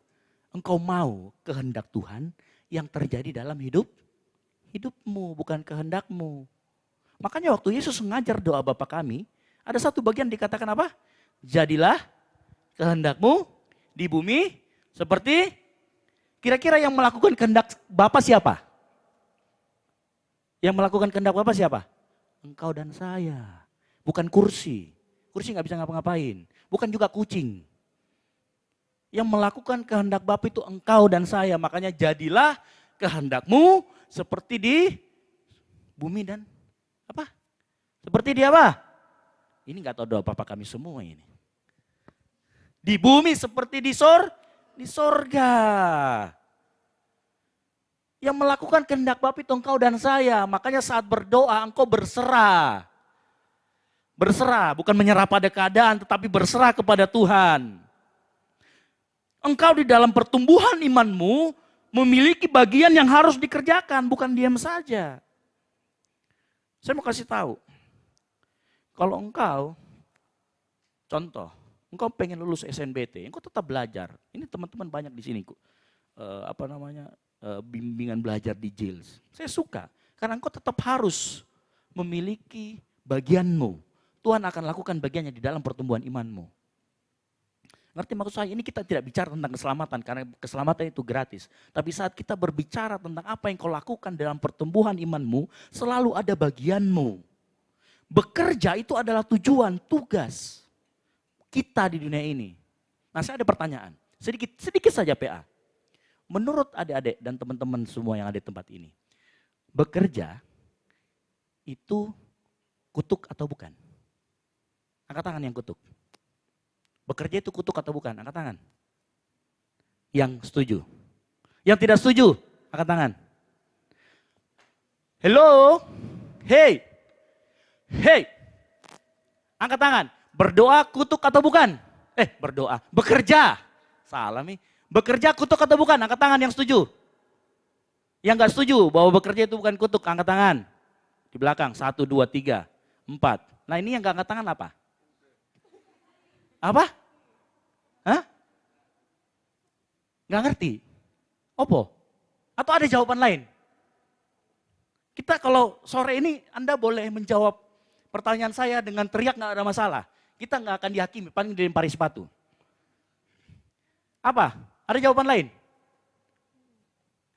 engkau mau kehendak Tuhan yang terjadi dalam hidupmu, bukan kehendakmu. Makanya waktu Yesus mengajar doa Bapa kami, ada satu bagian dikatakan apa? Jadilah kehendakmu di bumi seperti, kira-kira yang melakukan kehendak Bapa siapa? Yang melakukan kehendak Bapa siapa? Engkau dan saya. Bukan kursi. Kursi nggak bisa ngapa-ngapain. Bukan juga kucing. Yang melakukan kehendak Bapa itu engkau dan saya. Makanya jadilah kehendakmu seperti di bumi dan apa? Seperti di apa? Ini nggak tahu doa Bapa kami semua ini. Di bumi seperti di sorga. Yang melakukan kehendak Bapa itu engkau dan saya. Makanya saat berdoa engkau berserah. Berserah, bukan menyerah pada keadaan, tetapi berserah kepada Tuhan. Engkau di dalam pertumbuhan imanmu memiliki bagian yang harus dikerjakan, bukan diam saja. Saya mau kasih tahu. Kalau engkau, contoh, engkau pengen lulus SNBT, engkau tetap belajar. Ini teman-teman banyak di sini, bimbingan belajar di JILS. Saya suka, karena engkau tetap harus memiliki bagianmu. Tuhan akan lakukan bagiannya di dalam pertumbuhan imanmu. Ngerti maksud saya? Ini kita tidak bicara tentang keselamatan, karena keselamatan itu gratis. Tapi saat kita berbicara tentang apa yang kau lakukan dalam pertumbuhan imanmu, selalu ada bagianmu. Bekerja itu adalah tujuan, tugas kita di dunia ini. Nah, saya ada pertanyaan, sedikit saja PA. Menurut adik-adik dan teman-teman semua yang ada di tempat ini, bekerja itu kutuk atau bukan? Angkat tangan yang kutuk. Bekerja itu kutuk atau bukan? Angkat tangan. Yang setuju. Yang tidak setuju, angkat tangan. Hello? Hey. Hey. Angkat tangan. Berdoa kutuk atau bukan? Berdoa. Bekerja. Salah nih. Bekerja kutuk atau bukan? Angkat tangan yang setuju. Yang gak setuju bahwa bekerja itu bukan kutuk, angkat tangan. Di belakang, 1, 2, 3, 4. Nah ini yang gak angkat tangan apa? Apa? Hah? Gak ngerti? Opo? Atau ada jawaban lain? Kita kalau sore ini Anda boleh menjawab pertanyaan saya dengan teriak gak ada masalah. Kita gak akan dihakimi, paling dilempari sepatu. Apa? Ada jawaban lain?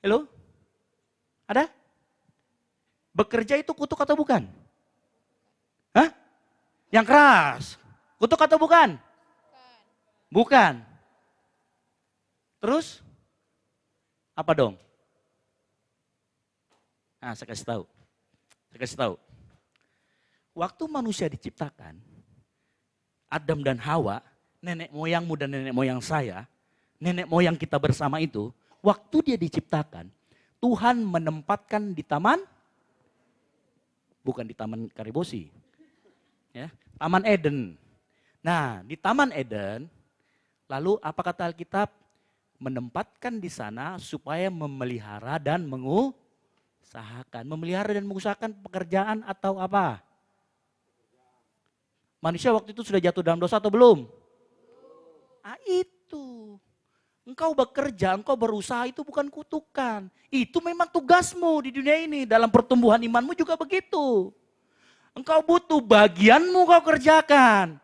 Halo? Ada? Bekerja itu kutuk atau bukan? Hah? Yang keras. Kutuk atau bukan? Bukan. Terus? Apa dong? Nah, saya kasih tahu. Waktu manusia diciptakan, Adam dan Hawa, nenek moyangmu dan nenek moyang saya, nenek moyang kita bersama itu, waktu dia diciptakan, Tuhan menempatkan di taman, bukan di Taman Karibosi, ya, Taman Eden. Nah, di Taman Eden, lalu apa kata Alkitab? Menempatkan di sana supaya memelihara dan mengusahakan. Memelihara dan mengusahakan pekerjaan atau apa? Manusia waktu itu sudah jatuh dalam dosa atau belum? Ah itu. Engkau bekerja, engkau berusaha itu bukan kutukan. Itu memang tugasmu di dunia ini. Dalam pertumbuhan imanmu juga begitu. Engkau butuh bagianmu kau kerjakan.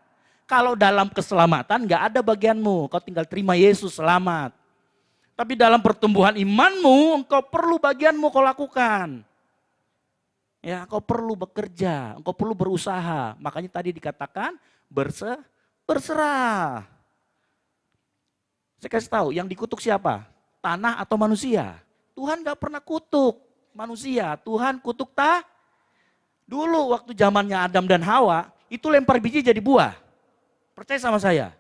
Kalau dalam keselamatan gak ada bagianmu. Kau tinggal terima Yesus selamat. Tapi dalam pertumbuhan imanmu engkau perlu bagianmu kau lakukan. Ya, engkau perlu bekerja, engkau perlu berusaha. Makanya tadi dikatakan berserah. Saya kasih tahu, yang dikutuk siapa? Tanah atau manusia? Tuhan gak pernah kutuk manusia, Tuhan kutuk Dulu waktu zamannya Adam dan Hawa, itu lempar biji jadi buah. Percaya sama saya.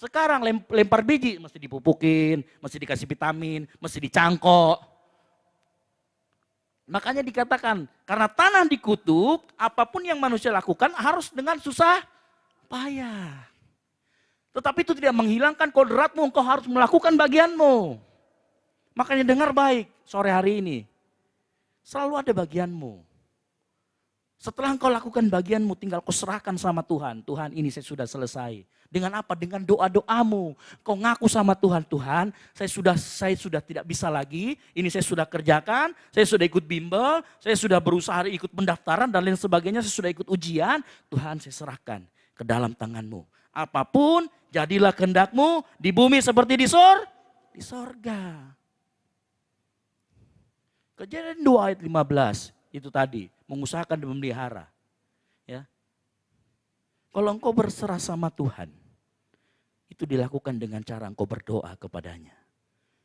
Sekarang lempar biji mesti dipupukin, mesti dikasih vitamin, mesti dicangkok. Makanya dikatakan, karena tanah dikutuk, apapun yang manusia lakukan harus dengan susah payah. Tetapi itu tidak menghilangkan kodratmu, engkau harus melakukan bagianmu. Makanya dengar baik sore hari ini. Selalu ada bagianmu. Setelah engkau lakukan bagianmu, tinggal kau serahkan sama Tuhan. Tuhan, ini saya sudah selesai. Dengan apa? Dengan doa-doamu. Kau ngaku sama Tuhan, Tuhan, saya sudah tidak bisa lagi. Ini saya sudah kerjakan, saya sudah ikut bimbel, saya sudah berusaha ikut pendaftaran dan lain sebagainya, saya sudah ikut ujian. Tuhan, saya serahkan ke dalam tanganmu. Apapun, jadilah kehendakmu di bumi seperti di sorga. Kejadian 2 ayat 15 itu tadi, mengusahakan dan memelihara. Ya. Kalau engkau berserah sama Tuhan, itu dilakukan dengan cara engkau berdoa kepadanya.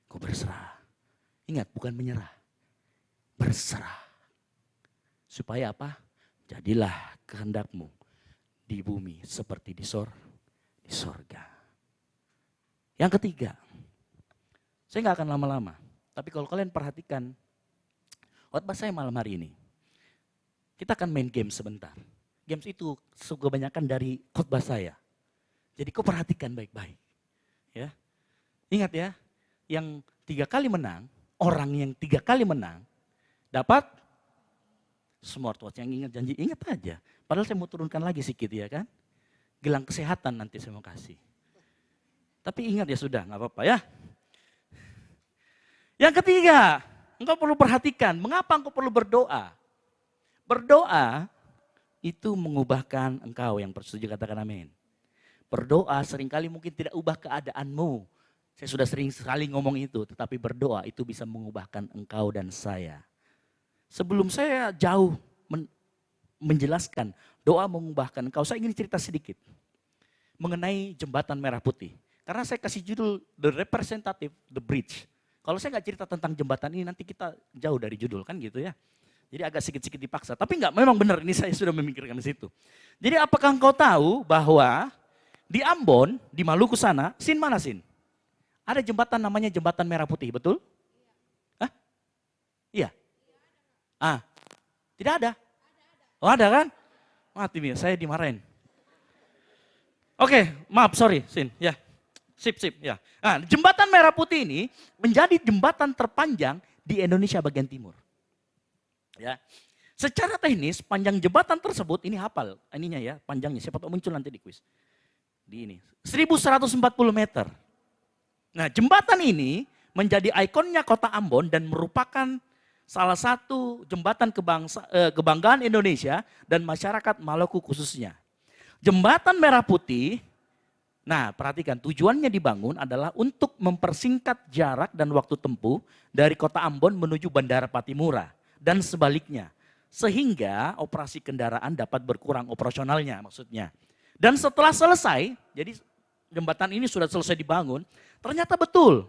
Engkau berserah. Ingat, bukan menyerah. Berserah. Supaya apa? Jadilah kehendakmu di bumi seperti di sorga. Yang ketiga, saya nggak akan lama-lama. Tapi kalau kalian perhatikan, khotbah saya malam hari ini, kita akan main game sebentar. Games itu kebanyakan dari khotbah saya. Jadi kau perhatikan baik-baik. Ya. Ingat ya, yang 3 kali menang, orang yang 3 kali menang, dapat smartwatch. Yang ingat janji, ingat aja. Padahal saya mau turunkan lagi sedikit ya kan. Gelang kesehatan nanti saya mau kasih. Tapi ingat ya sudah, nggak apa-apa ya. Yang ketiga, engkau perlu perhatikan, mengapa engkau perlu berdoa? Berdoa itu mengubahkan engkau, yang bersetuju katakan amin. Berdoa seringkali mungkin tidak ubah keadaanmu. Saya sudah sering sekali ngomong itu, tetapi berdoa itu bisa mengubahkan engkau dan saya. Sebelum saya jauh menjelaskan doa mengubahkan engkau, saya ingin cerita sedikit mengenai jembatan merah putih. Karena saya kasih judul The Representative, The Bridge. Kalau saya nggak cerita tentang jembatan ini, nanti kita jauh dari judul kan gitu ya. Jadi agak sedikit-sedikit dipaksa. Tapi enggak, memang benar ini saya sudah memikirkan di situ. Jadi apakah engkau tahu bahwa di Ambon, di Maluku sana, Sin mana Sin? Ada jembatan namanya Jembatan Merah Putih, betul? Hah? Iya? Tidak ada? Oh ada kan? Mati nih, saya dimarahin. Oke, maaf, sorry Sin. Ya, sip, ya. Nah, Jembatan Merah Putih ini menjadi jembatan terpanjang di Indonesia bagian timur. Ya. Secara teknis panjang jembatan tersebut ini hafal ininya ya, panjangnya siapa tahu muncul nanti di kuis. Di ini 1140 meter. Nah, jembatan ini menjadi ikonnya kota Ambon dan merupakan salah satu jembatan kebanggaan Indonesia dan masyarakat Maluku khususnya. Jembatan Merah Putih, nah perhatikan tujuannya dibangun adalah untuk mempersingkat jarak dan waktu tempuh dari kota Ambon menuju Bandara Patimura dan sebaliknya. Sehingga operasi kendaraan dapat berkurang operasionalnya maksudnya. Dan setelah selesai, jadi jembatan ini sudah selesai dibangun, ternyata betul.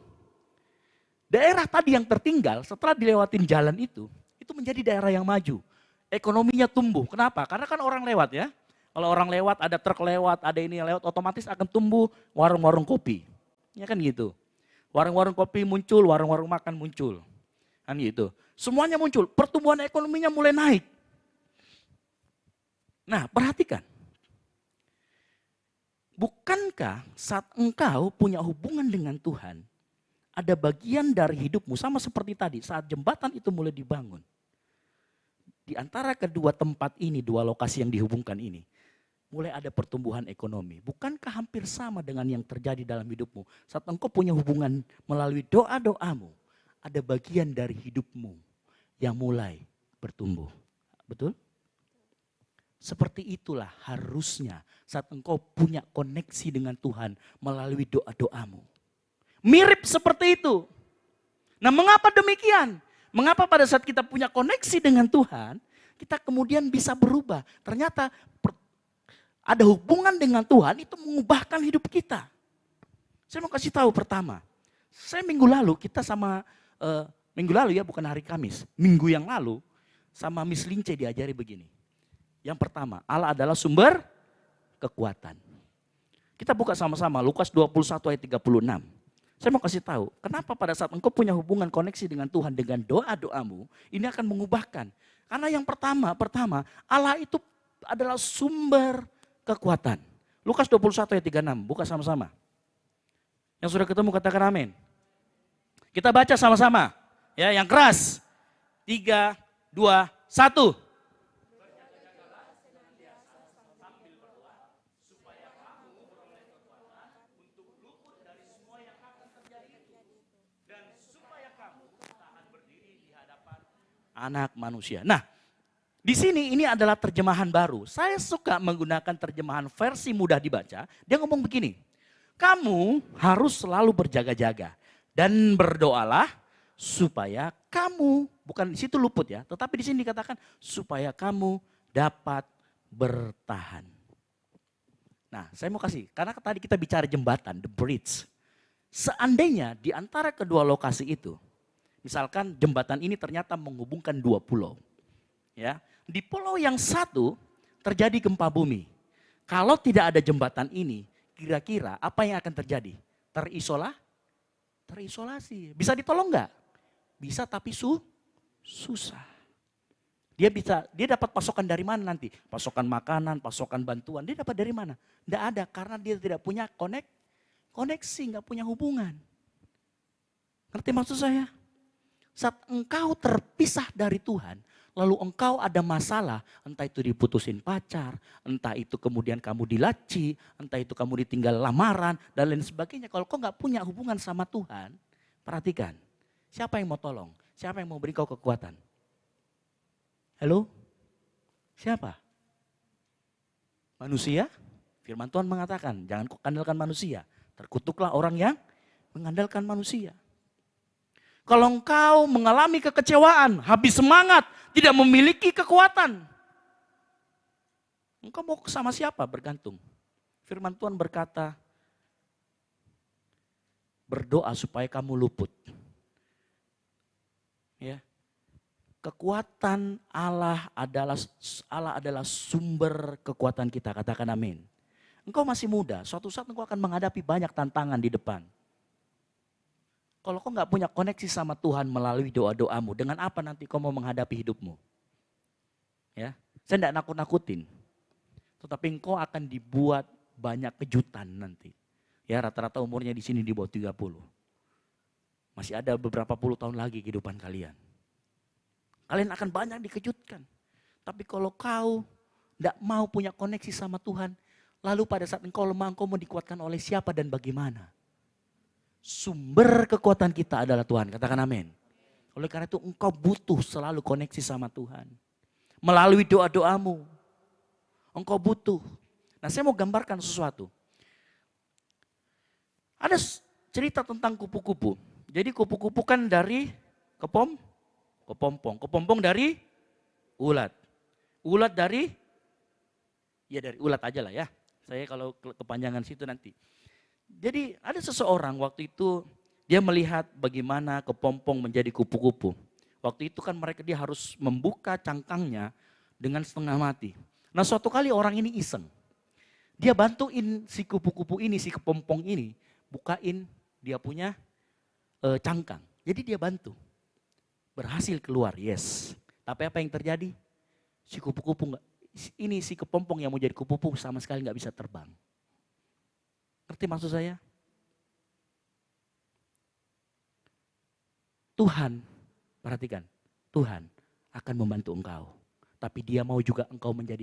Daerah tadi yang tertinggal setelah dilewatin jalan itu menjadi daerah yang maju. Ekonominya tumbuh, kenapa? Karena kan orang lewat ya. Kalau orang lewat, ada truk lewat, ada ini yang lewat, otomatis akan tumbuh warung-warung kopi. Ya kan gitu. Warung-warung kopi muncul, warung-warung makan muncul. Kan gitu. Semuanya muncul, pertumbuhan ekonominya mulai naik. Nah, perhatikan. Bukankah saat engkau punya hubungan dengan Tuhan, ada bagian dari hidupmu sama seperti tadi saat jembatan itu mulai dibangun. Di antara kedua tempat ini, dua lokasi yang dihubungkan ini, mulai ada pertumbuhan ekonomi. Bukankah hampir sama dengan yang terjadi dalam hidupmu? Saat engkau punya hubungan melalui doa-doamu, ada bagian dari hidupmu yang mulai bertumbuh. Betul? Seperti itulah harusnya saat engkau punya koneksi dengan Tuhan melalui doa-doamu. Mirip seperti itu. Nah, mengapa demikian? Mengapa pada saat kita punya koneksi dengan Tuhan, kita kemudian bisa berubah? Ternyata ada hubungan dengan Tuhan itu mengubahkan hidup kita. Saya mau kasih tahu pertama. Saya minggu lalu kita sama, minggu lalu ya bukan hari Kamis. Minggu yang lalu sama Miss Lince diajari begini. Yang pertama, Allah adalah sumber kekuatan. Kita buka sama-sama Lukas 21 ayat 36. Saya mau kasih tahu, kenapa pada saat engkau punya hubungan koneksi dengan Tuhan dengan doa-doamu, ini akan mengubahkan. Karena yang pertama Allah itu adalah sumber kekuatan. Lukas 21 ayat 36, buka sama-sama. Yang sudah ketemu katakan amin. Kita baca sama-sama. Ya, yang keras. 3, 2, 1. Anak manusia. Nah, di sini ini adalah terjemahan baru. Saya suka menggunakan terjemahan versi mudah dibaca. Dia ngomong begini, kamu harus selalu berjaga-jaga dan berdoalah supaya kamu, bukan di situ luput ya, tetapi di sini dikatakan supaya kamu dapat bertahan. Nah, saya mau kasih, karena tadi kita bicara jembatan, the bridge. Seandainya di antara kedua lokasi itu, misalkan jembatan ini ternyata menghubungkan dua pulau. Ya, di pulau yang satu terjadi gempa bumi. Kalau tidak ada jembatan ini, kira-kira apa yang akan terjadi? Terisolasi. Bisa ditolong nggak? Bisa tapi susah. Dia dapat pasokan dari mana nanti? Pasokan makanan, pasokan bantuan, dia dapat dari mana? Tidak ada karena dia tidak punya koneksi, nggak punya hubungan. Ngerti maksud saya? Saat engkau terpisah dari Tuhan, lalu engkau ada masalah, entah itu diputusin pacar, entah itu kemudian kamu dilaci, entah itu kamu ditinggal lamaran, dan lain sebagainya. Kalau kau nggak punya hubungan sama Tuhan, perhatikan, siapa yang mau tolong? Siapa yang mau beri kau kekuatan? Halo? Siapa? Manusia? Firman Tuhan mengatakan, jangan kau andalkan manusia. Terkutuklah orang yang mengandalkan manusia. Kalau engkau mengalami kekecewaan, habis semangat, tidak memiliki kekuatan. Engkau mau sama siapa bergantung? Firman Tuhan berkata, berdoa supaya kamu luput. Ya. Kekuatan Allah adalah sumber kekuatan kita, katakan amin. Engkau masih muda, suatu saat engkau akan menghadapi banyak tantangan di depan. Kalau kau nggak punya koneksi sama Tuhan melalui doa-doamu, dengan apa nanti kau mau menghadapi hidupmu? Ya, saya tidak nakut-nakutin. Tetapi engkau akan dibuat banyak kejutan nanti. Ya, rata-rata umurnya di sini di bawah 30. Masih ada beberapa puluh tahun lagi kehidupan kalian. Kalian akan banyak dikejutkan. Tapi kalau kau tidak mau punya koneksi sama Tuhan, lalu pada saat engkau lemah, engkau mau dikuatkan oleh siapa dan bagaimana? Sumber kekuatan kita adalah Tuhan. Katakan amin. Oleh karena itu engkau butuh selalu koneksi sama Tuhan. Melalui doa-doamu. Engkau butuh. Nah, saya mau gambarkan sesuatu. Ada cerita tentang kupu-kupu. Jadi kupu-kupu kan dari kepompong. Kepompong dari ulat. Ulat dari ulat aja lah ya. Saya kalau kepanjangan situ nanti. Jadi ada seseorang waktu itu dia melihat bagaimana kepompong menjadi kupu-kupu. Waktu itu kan dia harus membuka cangkangnya dengan setengah mati. Nah, suatu kali orang ini iseng. Dia bantuin si kupu-kupu ini, si kepompong ini bukain dia punya cangkang. Jadi dia bantu. Berhasil keluar, yes. Tapi apa yang terjadi? Si kupu-kupu si kepompong yang mau jadi kupu-kupu sama sekali nggak bisa terbang. Ngerti maksud saya? Tuhan, perhatikan, Tuhan akan membantu engkau. Tapi dia mau juga engkau menjadi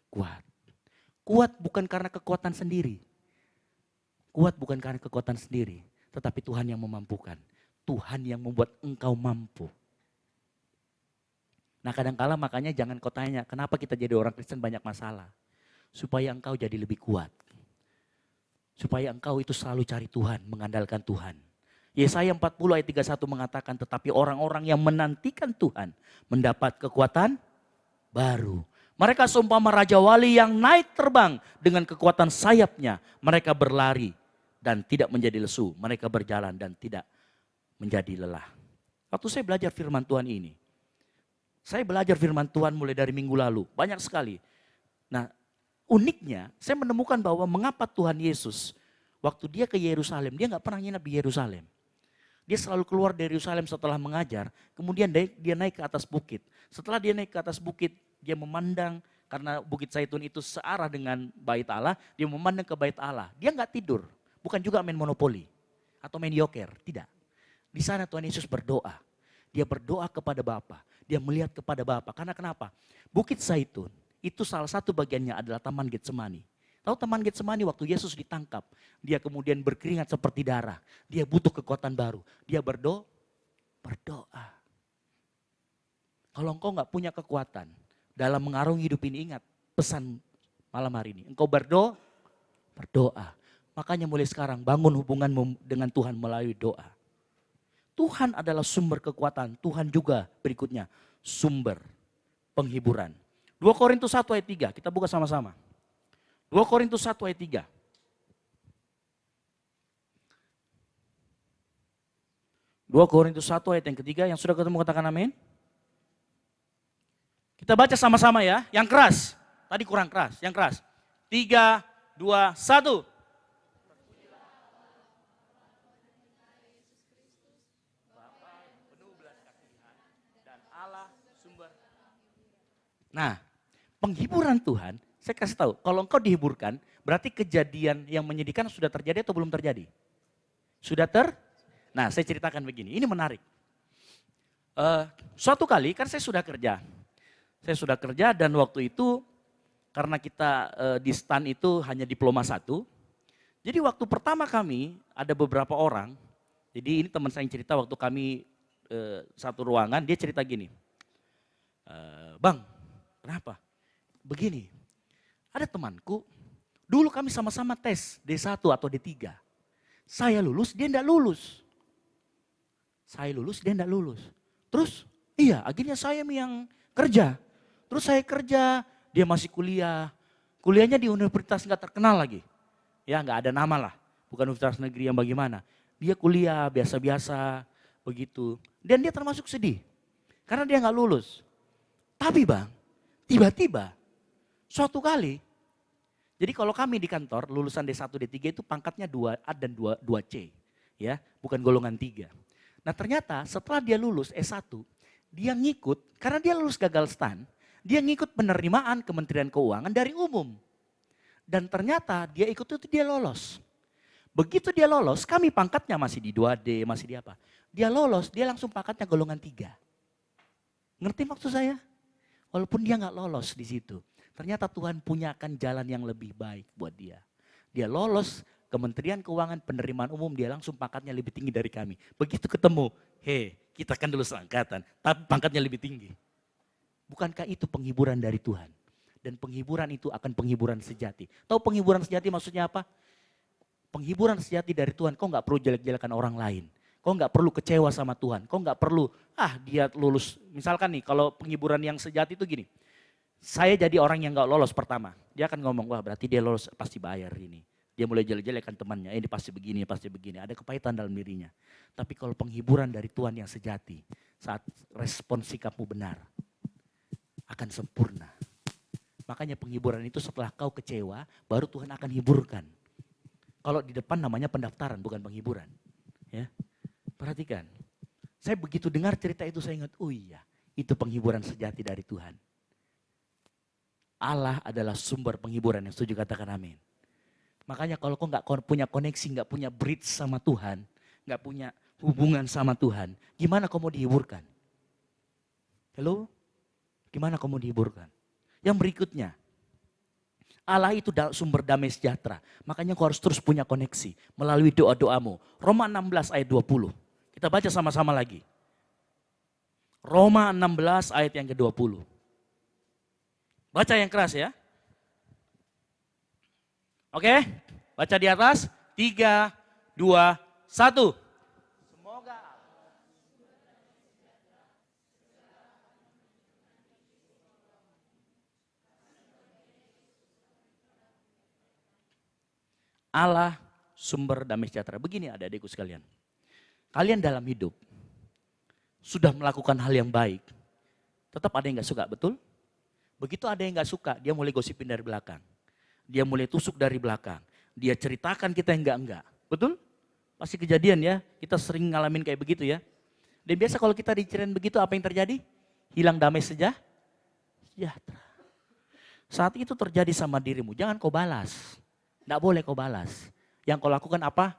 kuat. Kuat bukan karena kekuatan sendiri. Kuat bukan karena kekuatan sendiri. Tetapi Tuhan yang memampukan. Tuhan yang membuat engkau mampu. Nah, kadang-kala makanya jangan kau tanya, kenapa kita jadi orang Kristen banyak masalah. Supaya engkau jadi lebih kuat. Supaya engkau itu selalu cari Tuhan, mengandalkan Tuhan. Yesaya 40 ayat 31 mengatakan, tetapi orang-orang yang menantikan Tuhan mendapat kekuatan baru. Mereka seumpama raja wali yang naik terbang dengan kekuatan sayapnya. Mereka berlari dan tidak menjadi lesu. Mereka berjalan dan tidak menjadi lelah. Waktu saya belajar firman Tuhan ini, saya belajar firman Tuhan mulai dari minggu lalu, banyak sekali. Nah, uniknya saya menemukan bahwa mengapa Tuhan Yesus Waktu dia ke Yerusalem, dia nggak pernah nginap di Yerusalem. Dia selalu keluar dari Yerusalem setelah mengajar, kemudian dia naik ke atas bukit. Setelah dia naik ke atas bukit, dia memandang, karena Bukit Zaitun itu searah dengan Bait Allah, dia memandang ke Bait Allah. Dia nggak tidur, bukan juga main monopoli atau main yoker, tidak. Di sana Tuhan Yesus berdoa. Dia berdoa kepada Bapa, dia melihat kepada Bapa. Karena kenapa? Bukit Zaitun itu salah satu bagiannya adalah Taman Getsemani. Tahu Taman Getsemani waktu Yesus ditangkap, dia kemudian berkeringat seperti darah. Dia butuh kekuatan baru. Dia berdoa. Kalau engkau nggak punya kekuatan dalam mengarungi hidup ini, ingat pesan malam hari ini. Engkau berdoa. Makanya mulai sekarang bangun hubunganmu dengan Tuhan melalui doa. Tuhan adalah sumber kekuatan. Tuhan juga berikutnya sumber penghiburan. 2 Korintus 1 ayat 3, kita buka sama-sama. 2 Korintus 1 ayat 3. 2 Korintus 1 ayat yang ketiga, yang sudah ketemu katakan amin. Kita baca sama-sama ya, yang keras. Tadi kurang keras, yang keras. 3, 2, 1. Nah, penghiburan Tuhan, saya kasih tahu, kalau engkau dihiburkan, berarti kejadian yang menyedihkan sudah terjadi atau belum terjadi? Nah, saya ceritakan begini, ini menarik. Suatu kali, kan saya sudah kerja. Dan waktu itu, karena kita di STAN itu hanya diploma 1. Jadi waktu pertama kami, ada beberapa orang, jadi ini teman saya yang cerita waktu kami satu ruangan, dia cerita gini. Bang, kenapa? Begini, ada temanku, dulu kami sama-sama tes D1 atau D3. Saya lulus, dia enggak lulus. Terus, iya akhirnya saya yang kerja. Terus saya kerja, dia masih kuliah. Kuliahnya di universitas enggak terkenal lagi. Ya enggak ada nama lah, bukan universitas negeri yang bagaimana. Dia kuliah biasa-biasa begitu. Dan dia termasuk sedih, karena dia enggak lulus. Tapi bang, tiba-tiba suatu kali, jadi kalau kami di kantor lulusan D1, D3 itu pangkatnya 2A dan 2C. Ya, bukan golongan 3. Nah ternyata setelah dia lulus S1, dia ngikut, karena dia lulus gagal STAN, dia ngikut penerimaan Kementerian Keuangan dari umum. Dan ternyata dia ikut itu dia lolos. Begitu dia lolos, kami pangkatnya masih di 2D, masih di apa. Dia lolos, dia langsung pangkatnya golongan 3. Ngerti maksud saya? Walaupun dia nggak lolos di situ. Ternyata Tuhan punyakan jalan yang lebih baik buat dia. Dia lolos Kementerian Keuangan penerimaan umum, dia langsung pangkatnya lebih tinggi dari kami. Begitu ketemu, kita kan dulu seangkatan, tapi pangkatnya lebih tinggi. Bukankah itu penghiburan dari Tuhan? Dan penghiburan itu akan penghiburan sejati. Tahu penghiburan sejati maksudnya apa? Penghiburan sejati dari Tuhan, kau nggak perlu jelek-jelekan orang lain. Kau nggak perlu kecewa sama Tuhan. Kau nggak perlu, dia lulus. Misalkan nih, kalau penghiburan yang sejati itu gini. Saya jadi orang yang nggak lolos pertama. Dia akan ngomong, wah berarti dia lolos pasti bayar ini. Dia mulai jelek-jelekan temannya, ini pasti begini, pasti begini. Ada kepahitan dalam dirinya. Tapi kalau penghiburan dari Tuhan yang sejati, saat respon sikapmu benar, akan sempurna. Makanya penghiburan itu setelah kau kecewa, baru Tuhan akan hiburkan. Kalau di depan namanya pendaftaran, bukan penghiburan. Ya, perhatikan. Saya begitu dengar cerita itu, saya ingat, oh iya, itu penghiburan sejati dari Tuhan. Allah adalah sumber penghiburan, yang setuju katakan amin. Makanya kalau kau nggak punya koneksi, nggak punya bridge sama Tuhan, nggak punya hubungan sama Tuhan, gimana kau mau dihiburkan? Halo? Gimana kau mau dihiburkan? Yang berikutnya, Allah itu sumber damai sejahtera. Makanya kau harus terus punya koneksi melalui doa-doamu. Roma 16 ayat 20. Kita baca sama-sama lagi. Roma 16 ayat yang ke-20. Baca yang keras ya. Oke, baca di atas. 3, 2, 1. Semoga Allah sumber damai sejahtera. Begini adik-adikku sekalian. Kalian dalam hidup sudah melakukan hal yang baik. Tetap ada yang gak suka, betul? Begitu ada yang gak suka, dia mulai gosipin dari belakang. Dia mulai tusuk dari belakang. Dia ceritakan kita yang enggak. Betul? Pasti kejadian ya, kita sering ngalamin kayak begitu ya. Dan biasa kalau kita diceritain begitu apa yang terjadi? Hilang damai sejahtera. Saat itu terjadi sama dirimu, jangan kau balas. Tidak boleh kau balas. Yang kau lakukan apa?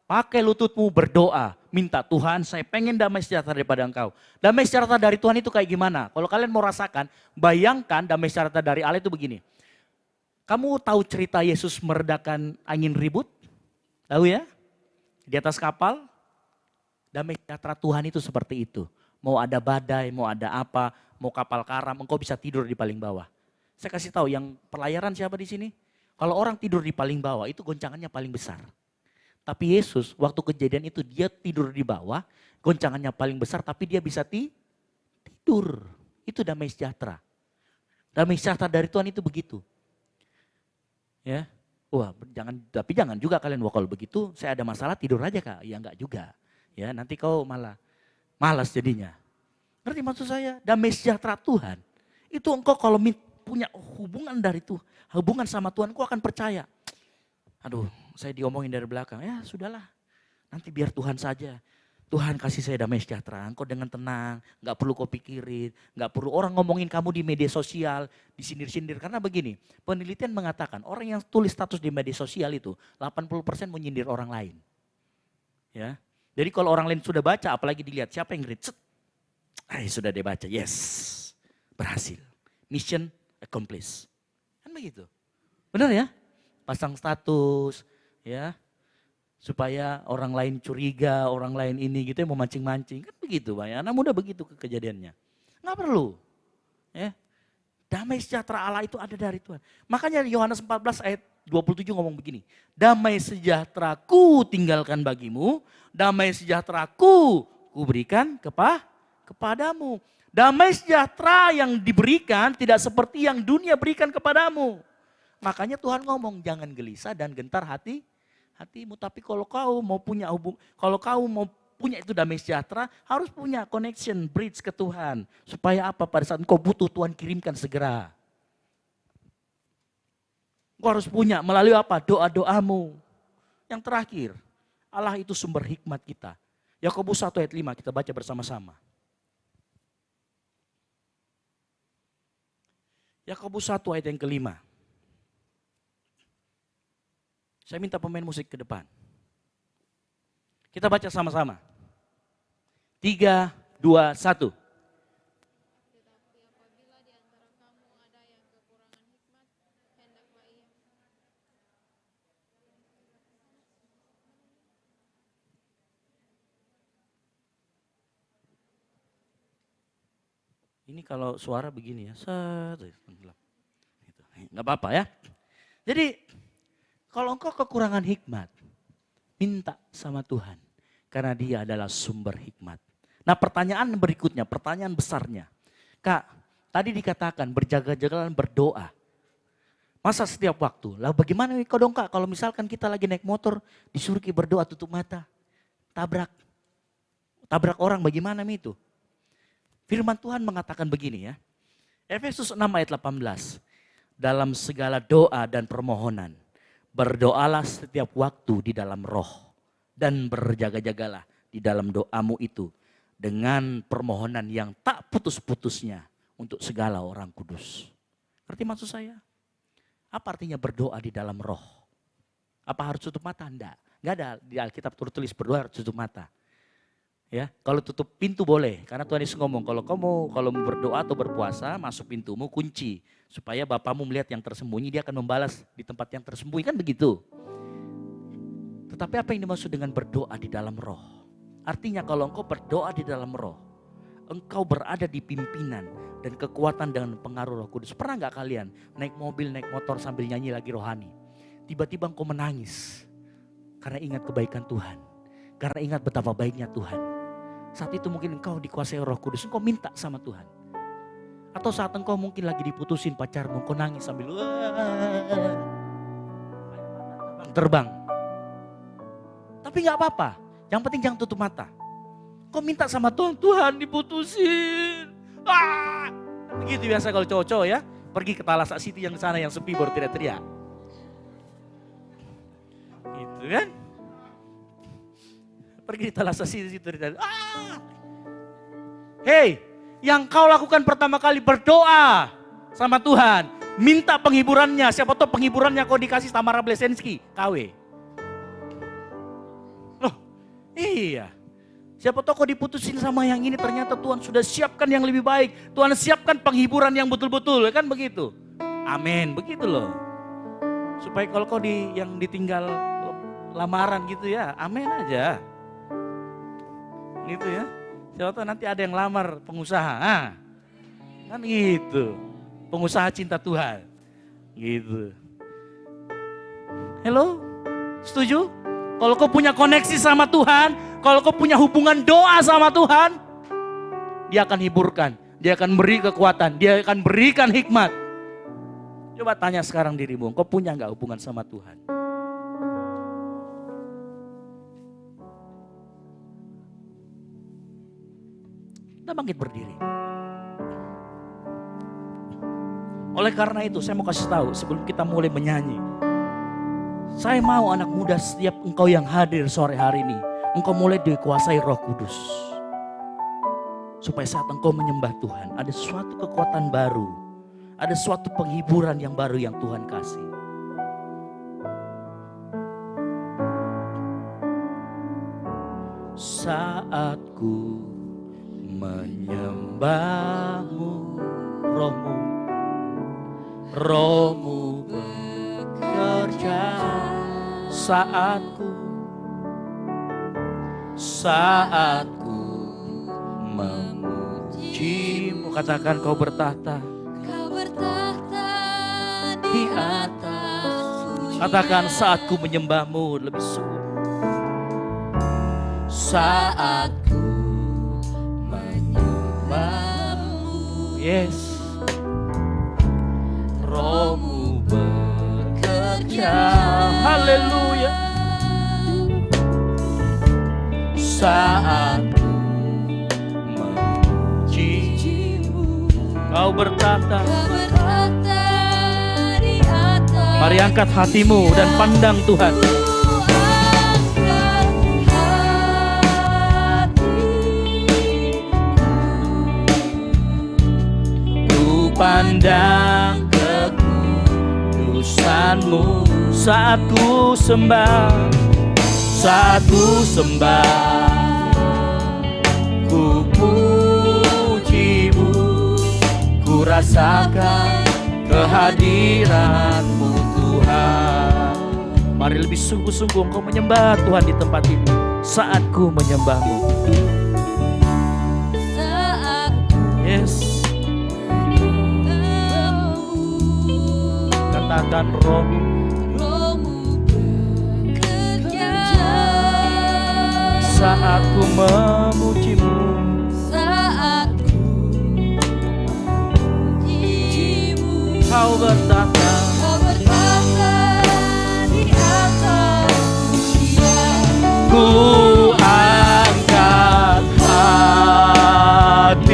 Pakai lututmu berdoa. Minta Tuhan, saya pengen damai sejahtera daripada engkau. Damai sejahtera dari Tuhan itu kayak gimana? Kalau kalian mau rasakan, bayangkan damai sejahtera dari Allah itu begini. Kamu tahu cerita Yesus meredakan angin ribut? Tahu ya? Di atas kapal, damai sejahtera Tuhan itu seperti itu. Mau ada badai, mau ada apa, mau kapal karam, engkau bisa tidur di paling bawah. Saya kasih tahu yang pelayaran siapa di sini? Kalau orang tidur di paling bawah itu goncangannya paling besar. Tapi Yesus waktu kejadian itu dia tidur di bawah, goncangannya paling besar tapi dia bisa tidur. Itu damai sejahtera. Damai sejahtera dari Tuhan itu begitu. Ya. Wah, tapi jangan juga kalian, wah kalau begitu saya ada masalah tidur aja Kak. Ya enggak juga. Ya, nanti kau malah malas jadinya. Ngerti maksud saya? Damai sejahtera Tuhan. Itu engkau kalau punya hubungan dari Tuhan, hubungan sama Tuhan, kau akan percaya. Aduh, saya diomongin dari belakang. Ya sudahlah, nanti biar Tuhan saja. Tuhan kasih saya damai sejahtera. Engkau dengan tenang, gak perlu kau pikirin. Gak perlu orang ngomongin kamu di media sosial, disindir-sindir. Karena begini, penelitian mengatakan orang yang tulis status di media sosial itu 80% menyindir orang lain. Ya, jadi kalau orang lain sudah baca, apalagi dilihat siapa yang read, sudah dia baca, yes, berhasil. Mission accomplished. Kan begitu. Benar ya? Pasang status, ya, supaya orang lain curiga, orang lain ini gitu ya, mau mancing-mancing. Kan begitu Pak ya, anak muda begitu kejadiannya. Nggak perlu. Ya. Damai sejahtera Allah itu ada dari Tuhan. Makanya Yohanes 14 ayat 27 ngomong begini. Damai sejahteraku tinggalkan bagimu, damai sejahteraku kuberikan kepadamu. Damai sejahtera yang diberikan tidak seperti yang dunia berikan kepadamu. Makanya Tuhan ngomong jangan gelisah dan gentar hatimu. Tapi kalau kau mau punya itu damai sejahtera, harus punya connection, bridge ke Tuhan. Supaya apa? Pada saat kau butuh Tuhan kirimkan segera. Kau harus punya melalui apa? Doa-doamu. Yang terakhir, Allah itu sumber hikmat kita. Yakobus 1 ayat 5 kita baca bersama-sama. Yakobus 1 ayat yang kelima. Saya minta pemain musik ke depan. Kita baca sama-sama. 3, 2, 1. Tetapi apabila di antara kamu ada yang kekurangan hikmat, hendaklah ia Ini kalau suara begini ya. Nggak apa-apa ya. Jadi kalau engkau kekurangan hikmat, minta sama Tuhan. Karena dia adalah sumber hikmat. Nah pertanyaan berikutnya, pertanyaan besarnya. Kak, tadi dikatakan berjaga-jagalah berdoa. Masa setiap waktu? Lah bagaimana kau dong Kak, kalau misalkan kita lagi naik motor, disuruh berdoa tutup mata. Tabrak orang bagaimana itu? Firman Tuhan mengatakan begini ya. Efesus 6 ayat 18. Dalam segala doa dan permohonan. Berdoalah setiap waktu di dalam roh. Dan berjaga-jagalah di dalam doamu itu. Dengan permohonan yang tak putus-putusnya. Untuk segala orang kudus. Ngerti maksud saya? Apa artinya berdoa di dalam roh? Apa harus tutup mata? Enggak ada di Alkitab tertulis berdoa harus tutup mata. Ya, kalau tutup pintu boleh, karena Tuhan Yesus ngomong kalau mau berdoa atau berpuasa masuk pintumu kunci supaya Bapamu melihat yang tersembunyi, dia akan membalas di tempat yang tersembunyi, kan begitu. Tetapi apa yang dimaksud dengan berdoa di dalam roh? Artinya kalau engkau berdoa di dalam roh, engkau berada di pimpinan dan kekuatan dengan pengaruh Roh Kudus. Pernah nggak kalian naik mobil, naik motor sambil nyanyi lagi rohani? Tiba-tiba engkau menangis karena ingat kebaikan Tuhan, karena ingat betapa baiknya Tuhan. Saat itu mungkin engkau dikuasai Roh Kudus, engkau minta sama Tuhan. Atau saat engkau mungkin lagi diputusin pacarmu, engkau nangis sambil terbang. Tapi gak apa-apa, yang penting jangan tutup mata. Kau minta sama Tuhan, Tuhan diputusin. Begitu biasa kalau cowok-cowok ya, pergi ke Talasa City yang sana yang sepi baru teriak-teriak. Gitu kan? Pergi di Talasa situ. Hei, yang kau lakukan pertama kali berdoa sama Tuhan. Minta penghiburannya. Siapa tahu penghiburannya kau dikasih Tamara Blesensky, KW. Loh, iya. Siapa tahu kau diputusin sama yang ini, ternyata Tuhan sudah siapkan yang lebih baik. Tuhan siapkan penghiburan yang betul-betul, kan begitu. Amin, begitu loh. Supaya kalau kau yang ditinggal lamaran gitu ya, amin aja. Gitu ya. Siapa tahu nanti ada yang lamar pengusaha. Kan gitu. Pengusaha cinta Tuhan. Gitu. Hello? Setuju? Kalau kau punya koneksi sama Tuhan, kalau kau punya hubungan doa sama Tuhan, Dia akan hiburkan, Dia akan beri kekuatan, Dia akan berikan hikmat. Coba tanya sekarang dirimu, kau punya gak hubungan sama Tuhan? Kita bangkit berdiri. Oleh karena itu saya mau kasih tahu sebelum kita mulai menyanyi. Saya mau anak muda setiap engkau yang hadir sore hari ini, engkau mulai dikuasai Roh Kudus. Supaya saat engkau menyembah Tuhan, ada suatu kekuatan baru. Ada suatu penghiburan yang baru yang Tuhan kasih. Saat ku menyembahmu, rohmu bekerja saatku memujimu. Katakan kau bertahta di atas. Katakan saat ku menyembahmu lebih sungguh. Saat ku menyembahmu, yes, rohmu bekerja, haleluya. Saat ku memujimu, kau bertata di atas. Mari angkat hatimu dan pandang Tuhan. Pandang kekudusanmu saat ku sembah, ku pujimu, ku rasakan kehadiranmu Tuhan. Mari lebih sungguh-sungguh engkau menyembah Tuhan di tempat ini saat ku menyembahmu. Yes. Katakan rohmu bekerja saat ku memujimu, kau bertata di atas. Ku angkat hatiku,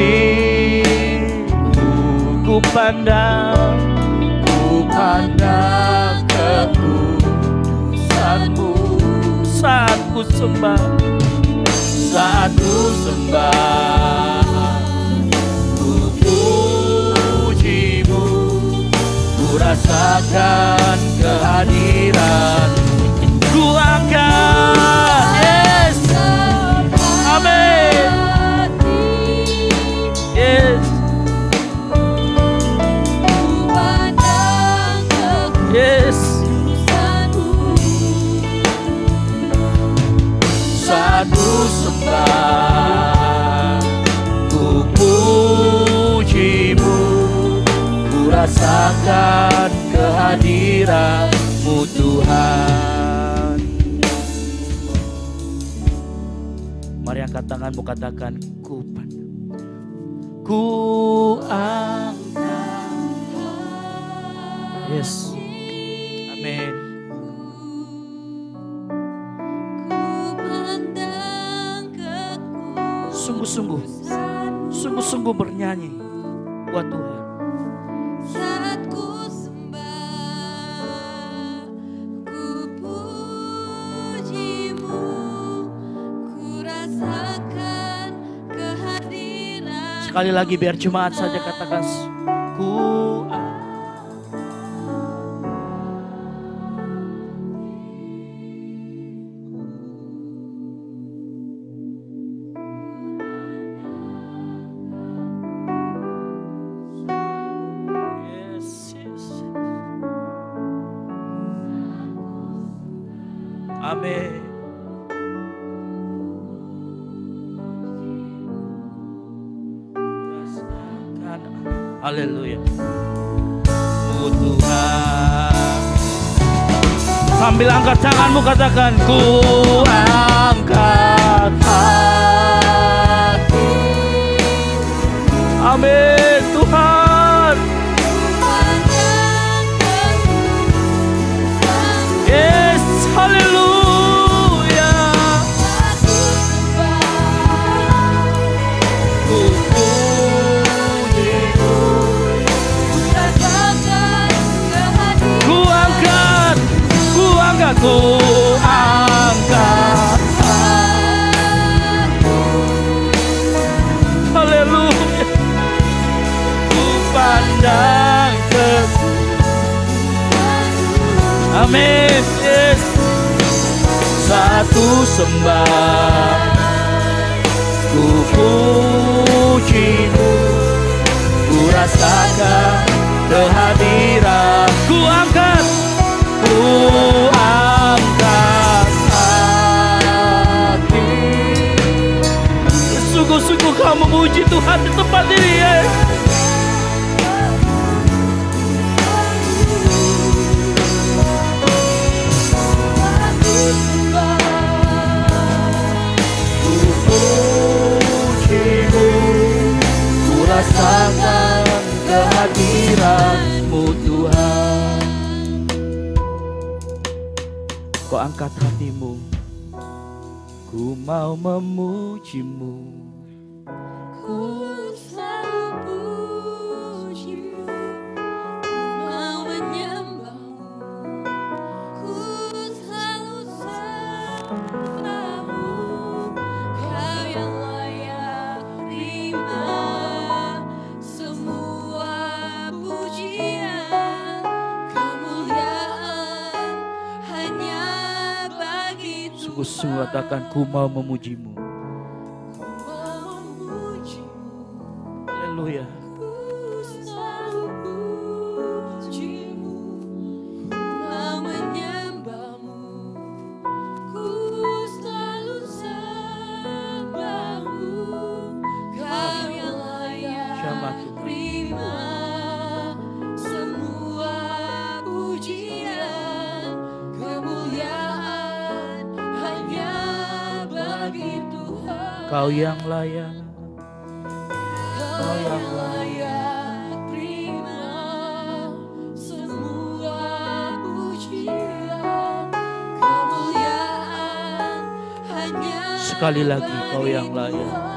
ku pandang kekudusanmu saat ku sembah, ku pujimu, ku rasakan kehadiranmu. Ku angkat, yes, amin, yes. Yes. Saat ku sembah, ku pujimu, ku rasakan kehadiranmu Tuhan. Mari angkat tanganmu, katakan ku angkat. Yes. Amin. Sungguh-sungguh bernyanyi buat Tuhan. Saat ku sembah, ku Sekali lagi biar jemaat saja katakan ku. Yes, yes. Amin. Haleluya. Oh Tuhan. Sambil angkat tanganmu katakan ku angkat hati. Amin Tuhan. Yes, haleluya. Ku ku angkat, haleluya, ku pandang ke, amin, yes, satu sembah, ku pujimu, ku rasakan kehadiran, ku angkat hati. Sungguh-sungguh kau memuji Tuhan di tempat ini ya. Ku pujimu, ku rasakan kehadiran-Mu Tuhan. Kau angkat hatimu, ku mau memujimu. Ku selalu pujimu, ku mau menyembahmu. Ku selalu sembahmu, Kau yang layak terima semua pujian. Kemuliaan hanya bagi Tuhan. Sungguh-sungguh katakan ku mau memujimu. Haleluya. Ku selalu pujimu, ku mau menyembahmu. Ku selalu sembahmu, Kau yang layak terima semua pujian. Kemuliaan hanya bagi Tuhan. Kau yang layak. Kau yang layak terima semua pujian. Kemuliaan hanya Sekali lagi kau yang layak.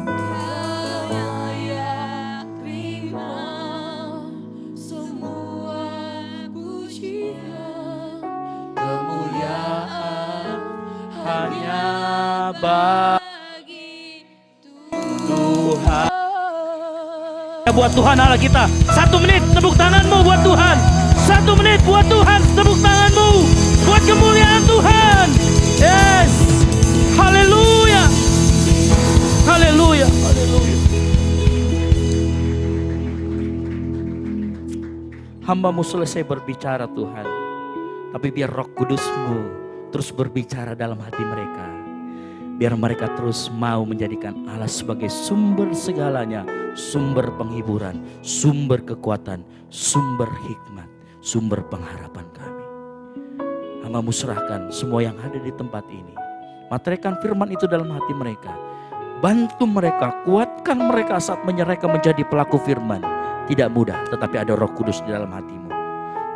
Kau yang layak terima semua pujian. Kemuliaan hanya bagi Tuhan. Buat Tuhan Allah kita. 1 menit tepuk tanganmu buat Tuhan. 1 menit buat Tuhan, tepuk tanganmu buat kemuliaan Tuhan. Yes. Haleluya. Haleluya. Haleluya. Hamba-Mu selesai berbicara Tuhan. Tapi biar Roh Kudus-Mu terus berbicara dalam hati mereka. Biar mereka terus mau menjadikan Allah sebagai sumber segalanya. Sumber penghiburan, sumber kekuatan, sumber hikmat, sumber pengharapan kami. Hamba-Mu serahkan semua yang ada di tempat ini. Materaikan firman itu dalam hati mereka. Bantu mereka, kuatkan mereka saat mereka menjadi pelaku firman. Tidak mudah, tetapi ada Roh Kudus di dalam hatimu.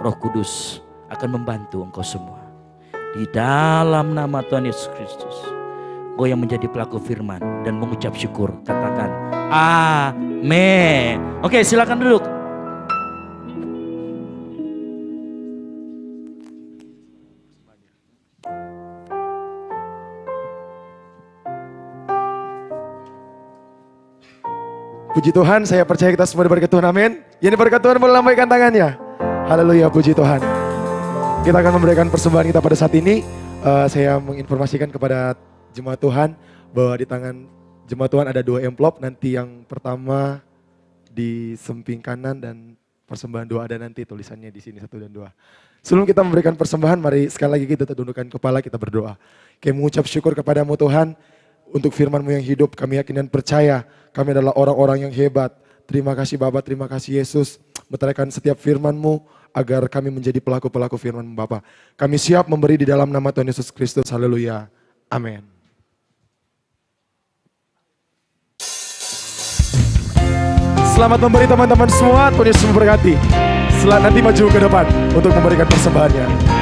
Roh Kudus akan membantu engkau semua. Di dalam nama Tuhan Yesus Kristus. Engkau yang menjadi pelaku firman dan mengucap syukur. Katakan amin. Oke, silakan duduk. Puji Tuhan, saya percaya kita semua diberkati Tuhan, amin. Yang diberkati Tuhan boleh lambaikan tangannya. Haleluya, puji Tuhan. Kita akan memberikan persembahan kita pada saat ini. Saya menginformasikan kepada jemaat Tuhan bahwa di tangan jemaat Tuhan ada 2 amplop. Nanti yang pertama di samping kanan dan persembahan doa ada nanti tulisannya di sini 1 dan 2. Sebelum kita memberikan persembahan, mari sekali lagi kita tundukkan kepala, kita berdoa. Kami mengucap syukur kepadamu Tuhan untuk firman-Mu yang hidup. Kami yakin dan percaya kami adalah orang-orang yang hebat. Terima kasih Bapa, terima kasih Yesus. Meteraikan setiap firman-Mu agar kami menjadi pelaku-pelaku firman-Mu Bapa. Kami siap memberi di dalam nama Tuhan Yesus Kristus. Haleluya. Amin. Selamat memberi teman-teman semua. Tuhan Yesus memberkati. Nanti maju ke depan untuk memberikan persembahannya.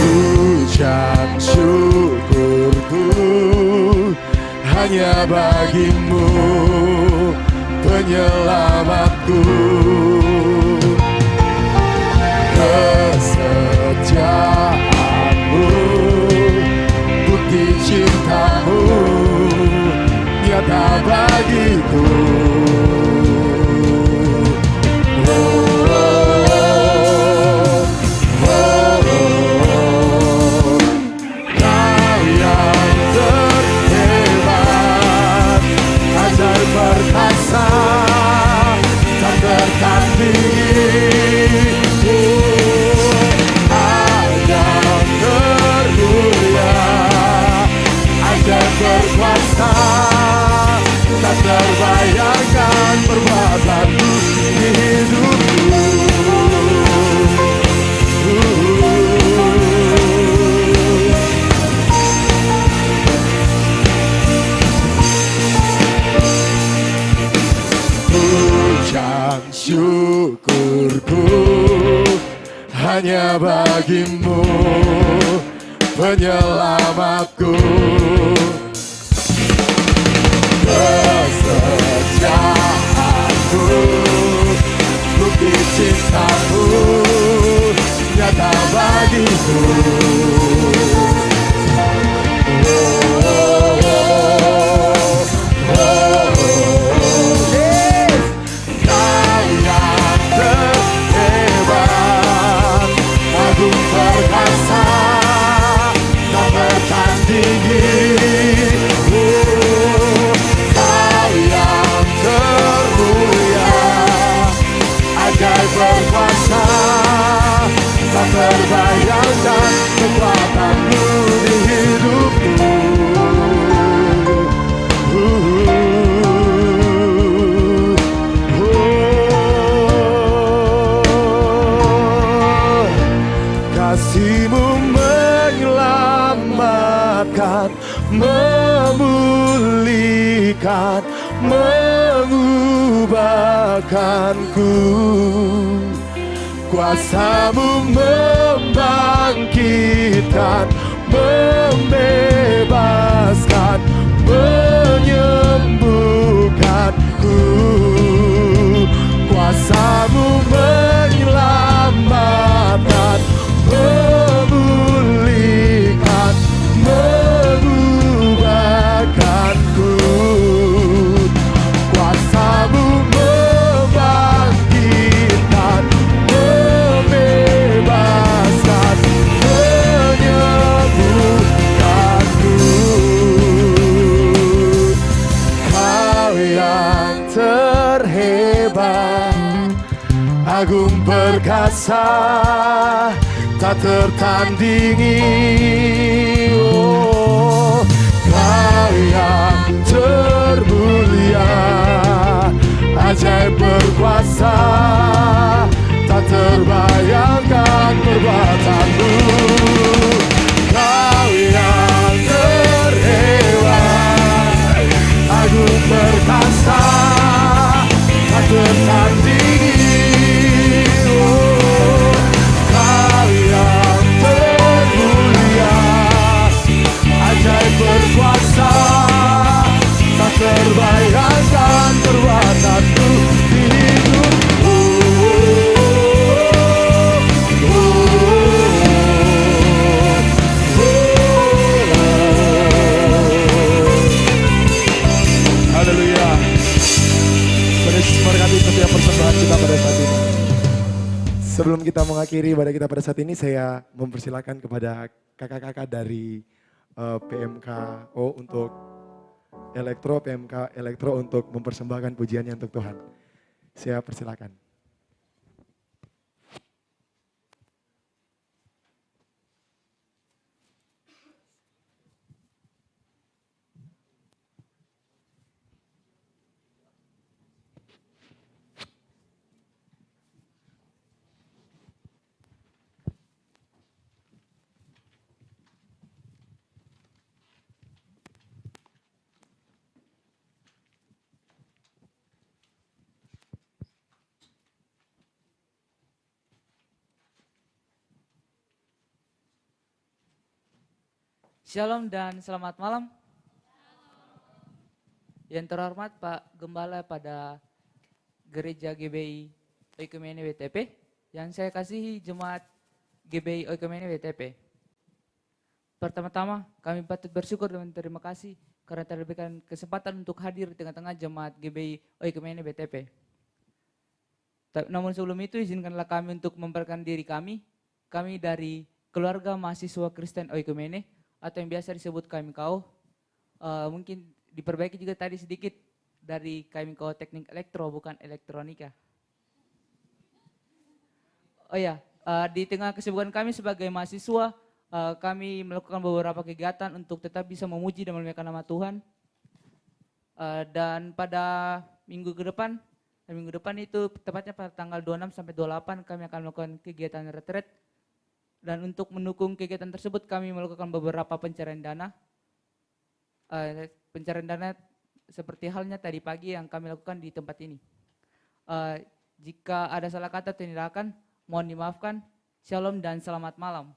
Ucap syukurku hanya bagimu, penyelamatku. Kesetiaanmu, bukti cintamu nyata bagiku. Kau yang terhebat, ajaib perkasa, tak tertandingi. Ajaib termulia, ajaib berkuasa, tak terbayangkan perbuatanmu di hidupku. Pujian syukurku hanya bagimu, penyelamatku. Kesetiaanmu, bukti cintamu nyata bagiku. Kau yang terhebat, agung perkasa, tak tertandingi. Kau yang termulia, ajaib berkuasa, tak terbayangkan kekuatanmu di hidupku. Kasih-Mu menyelamatkan, memulihkan, mengubahkanku. Kuasa-Mu membangkitkan, membebaskan, menyembuhkanku. Kuasa-Mu menyelamatkan, memulihkan, mengubahkanku. Kuasa-Mu membangkitkan, membebaskan, menyembuhkanku. Kau yang terhebat, agung perkasa, tak tertandingi. Oh, Kau yang termulia, ajaib berkuasa, tak terbayangkan perbuatanmu. Kau yang terhebat, agung perkasa, tak tertandingi. Oh, Kau yang termulia, ajaib berkuasa, Tuhan Yesus memberkati setiap persembahan kita pada saat ini. Sebelum kita mengakhiri ibadah kita pada saat ini, saya mempersilakan kepada kakak-kakak dari PMKO untuk PMK Elektro untuk mempersembahkan pujiannya untuk Tuhan. Saya persilakan. Shalom dan selamat malam. Yang terhormat Pak Gembala pada Gereja GBI Oikumene WTP, yang saya kasihi Jemaat GBI Oikumene WTP. Pertama-tama kami patut bersyukur dan terima kasih karena telah diberikan kesempatan untuk hadir di tengah-tengah Jemaat GBI Oikumene WTP. Namun sebelum itu izinkanlah kami untuk memperkenalkan diri kami dari keluarga mahasiswa Kristen Oikumene, atau yang biasa disebut KMKO. Mungkin diperbaiki juga tadi sedikit dari KMKO Teknik Elektro, bukan Elektronika. Oh ya, di tengah kesibukan kami sebagai mahasiswa, kami melakukan beberapa kegiatan untuk tetap bisa memuji dan memuliakan nama Tuhan. Dan pada minggu depan itu tepatnya pada tanggal 26 sampai 28 kami akan melakukan kegiatan retreat. Dan untuk mendukung kegiatan tersebut kami melakukan beberapa pencarian dana. Pencarian dana seperti halnya tadi pagi yang kami lakukan di tempat ini. Jika ada salah kata atau tindakan, mohon dimaafkan. Shalom dan selamat malam.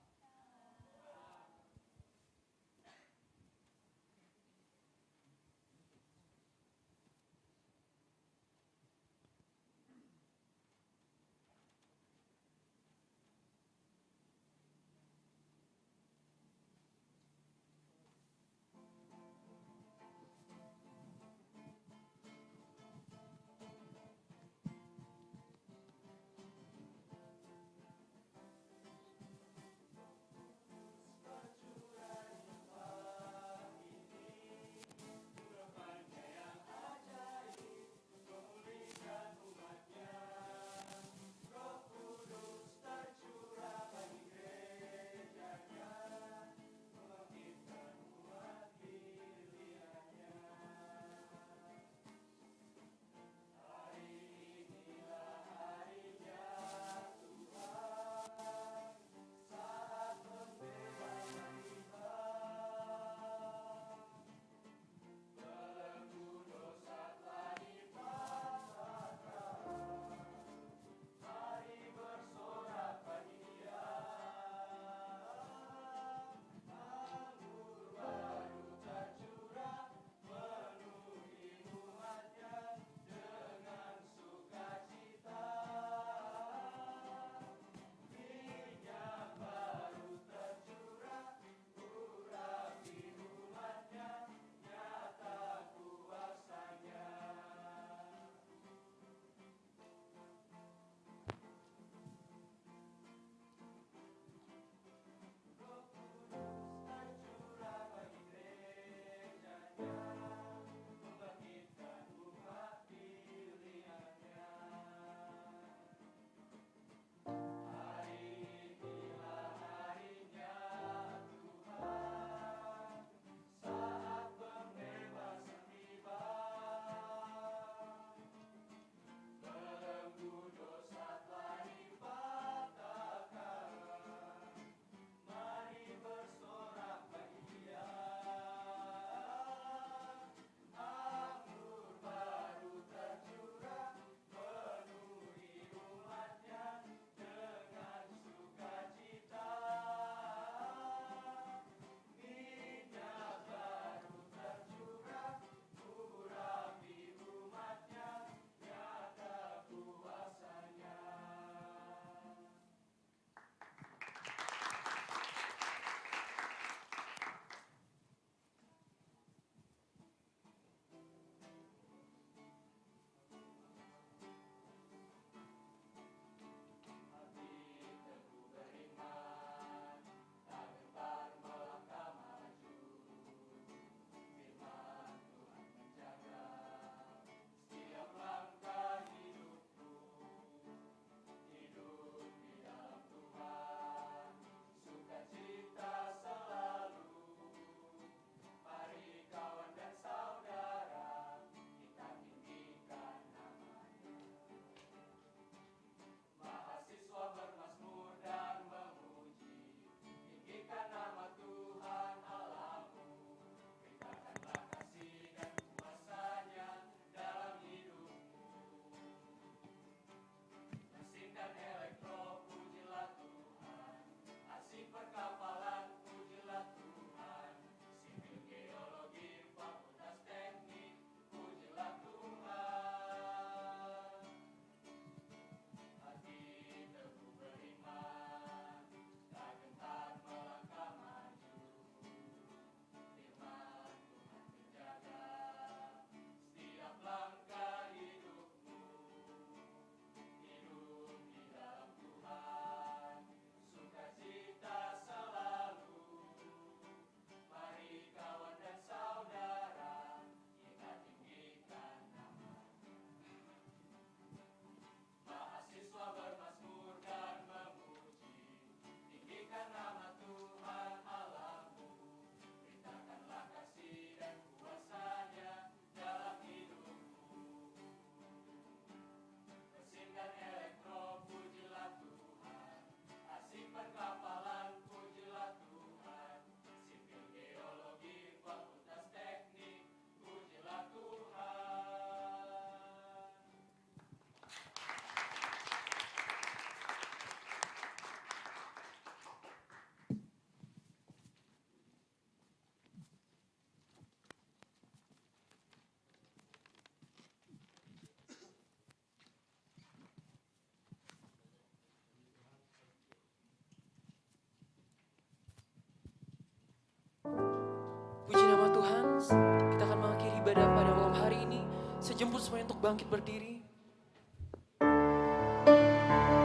Jesus. Kita akan mengakhiri ibadah pada malam hari ini. Saya jemput semuanya untuk bangkit berdiri.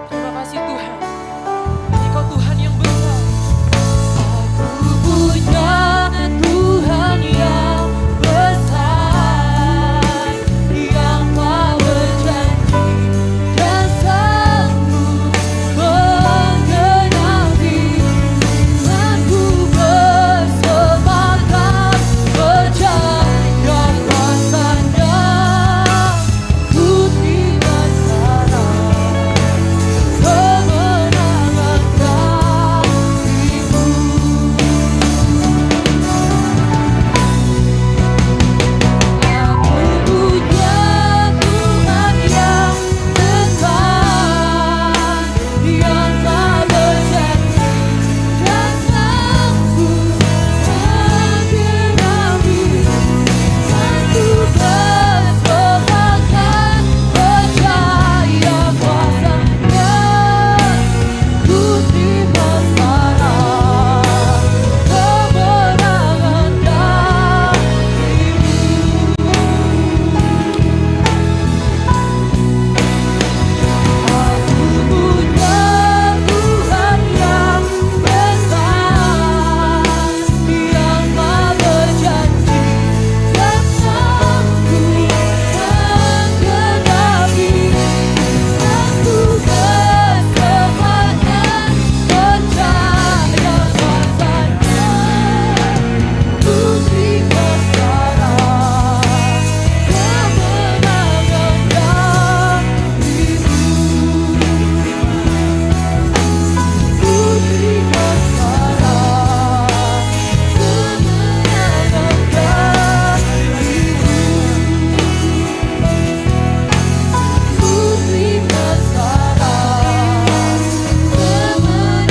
Terima kasih Tuhan. Engkau Tuhan yang besar. Aku punya Tuhan yang besar, yang tak berjanji dan sanggup menggenapi. Aku bersemangat percaya kuasanya, ku tidak salah kemenangan darimu. Aku punya Tuhan yang besar, yang tak berjanji dan sanggup menggenapi. Aku bersemangat percaya kuasanya, ku terima sekarang kemenangan darimu. Aku punya Tuhan yang besar, yang tak berjanji dan sanggup menggenapi. Aku bersemangat percaya kuasanya, ku terima sekarang kemenangan darimu. Ku terima sekarang kemenangan darimu. Ku terima sekarang kemenangan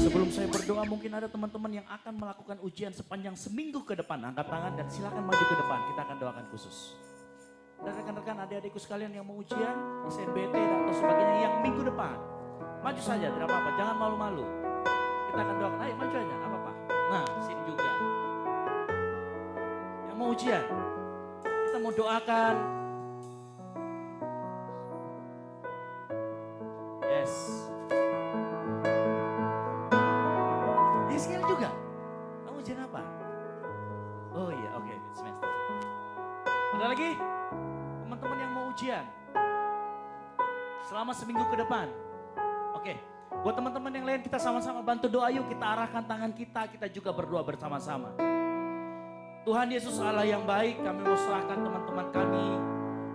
Sebelum saya berdoa, mungkin ada teman-teman yang akan melakukan ujian sepanjang seminggu ke depan. Angkat tangan dan silakan maju ke depan. Kita akan doakan khusus. Dan rekan-rekan adik-adikku sekalian yang mau ujian, SNBT dan atau sebagainya yang minggu depan. Maju saja, tidak apa-apa. Jangan malu-malu. Kita akan doakan. Ayo maju aja, nggak apa-apa. Nah, sini juga. Yang mau ujian, kita mau doakan. Yes. Yang sekali juga. Kamu ujian apa? Oh iya, oke, mid semester. Ada lagi? Teman-teman yang mau ujian selama seminggu ke depan. Oke, buat teman-teman yang lain kita sama-sama bantu doa yuk. Kita arahkan tangan kita juga berdoa bersama-sama. Tuhan Yesus Allah yang baik, kami mau serahkan teman-teman kami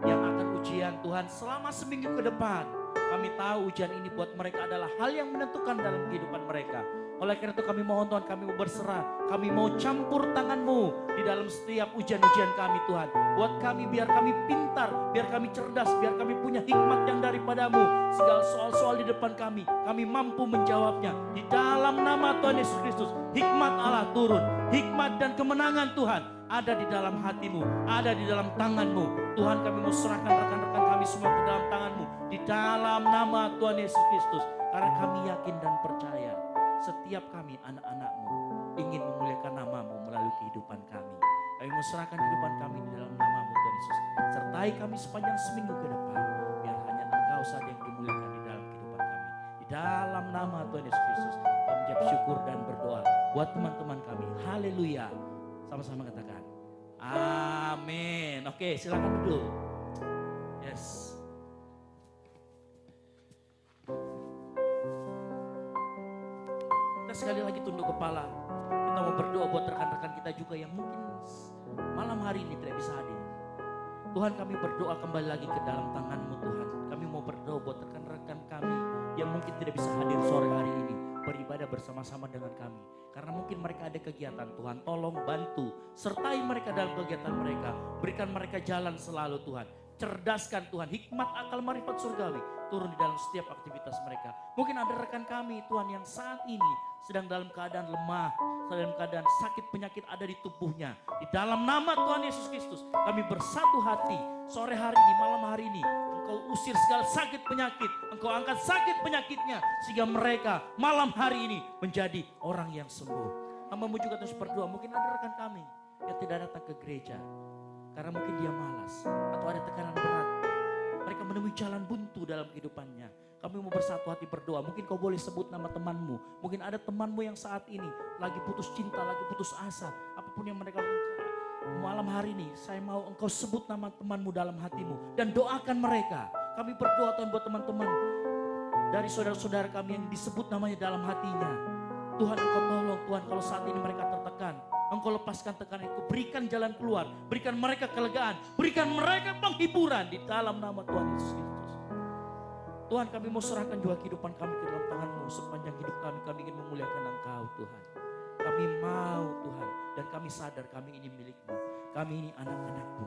yang akan ujian Tuhan selama seminggu ke depan. Kami tahu ujian ini buat mereka adalah hal yang menentukan dalam kehidupan mereka. Oleh karena itu kami mohon Tuhan, kami mau berserah. Kami mau campur tangan-Mu di dalam setiap ujian-ujian kami Tuhan. Buat kami, biar kami pintar, biar kami cerdas, biar kami punya hikmat yang daripada-Mu. Segala soal-soal di depan kami mampu menjawabnya. Di dalam nama Tuhan Yesus Kristus, hikmat Allah turun. Hikmat dan kemenangan Tuhan ada di dalam hati-Mu, ada di dalam tangan-Mu. Tuhan, kami mau serahkan rekan-rekan kami semua ke dalam tangan-Mu. Di dalam nama Tuhan Yesus Kristus. Karena kami yakin dan percaya setiap kami anak-anak-Mu ingin memuliakan nama-Mu melalui kehidupan kami. Kami mau serahkan kehidupan kami di dalam nama-Mu Tuhan Yesus. Sertai kami sepanjang seminggu ke depan. Biar hanya Engkau saja yang dimuliakan di dalam kehidupan kami. Di dalam nama Tuhan Yesus Kristus kami mengucap syukur dan berdoa buat teman-teman kami. Haleluya. Sama-sama katakan. Amin. Oke, silakan duduk. Yes. Kita sekali lagi tunduk kepala. Kita mau berdoa buat rekan-rekan kita juga yang mungkin malam hari ini tidak bisa hadir. Tuhan, kami berdoa kembali lagi ke dalam tangan-Mu Tuhan. Kami mau berdoa buat rekan-rekan kami yang mungkin tidak bisa hadir sore hari ini, beribadah bersama-sama dengan kami. Karena mungkin mereka ada kegiatan, Tuhan tolong bantu, sertai mereka dalam kegiatan mereka. Berikan mereka jalan selalu Tuhan. Cerdaskan Tuhan, hikmat akal marifat surgawi turun di dalam setiap aktivitas mereka. Mungkin ada rekan kami Tuhan yang saat ini sedang dalam keadaan lemah, dalam keadaan sakit penyakit ada di tubuhnya. Di dalam nama Tuhan Yesus Kristus, kami bersatu hati sore hari ini, malam hari ini. Engkau usir segala sakit penyakit, engkau angkat sakit penyakitnya, sehingga mereka malam hari ini menjadi orang yang sembuh. Hamba-Mu juga terus berdoa, mungkin ada rekan kami yang tidak datang ke gereja, karena mungkin dia malas, atau ada tekanan berat. Mereka menemui jalan buntu dalam kehidupannya. Kami mau bersatu hati berdoa, mungkin kau boleh sebut nama temanmu. Mungkin ada temanmu yang saat ini lagi putus cinta, lagi putus asa. Apapun yang mereka lakukan, malam hari ini saya mau engkau sebut nama temanmu dalam hatimu. Dan doakan mereka. Kami berdoa Tuhan buat teman-teman dari saudara-saudara kami yang disebut namanya dalam hatinya. Tuhan engkau tolong Tuhan kalau saat ini mereka tertekan. Engkau lepaskan tekanan itu, berikan jalan keluar, berikan mereka kelegaan, berikan mereka penghiburan di dalam nama Tuhan Yesus Kristus. Tuhan kami mau serahkan juga kehidupan kami ke dalam tangan-Mu. Sepanjang hidup kami ingin memuliakan Engkau Tuhan. Kami mau Tuhan, dan kami sadar kami ini milik-Mu. Kami ini anak-anak-Mu.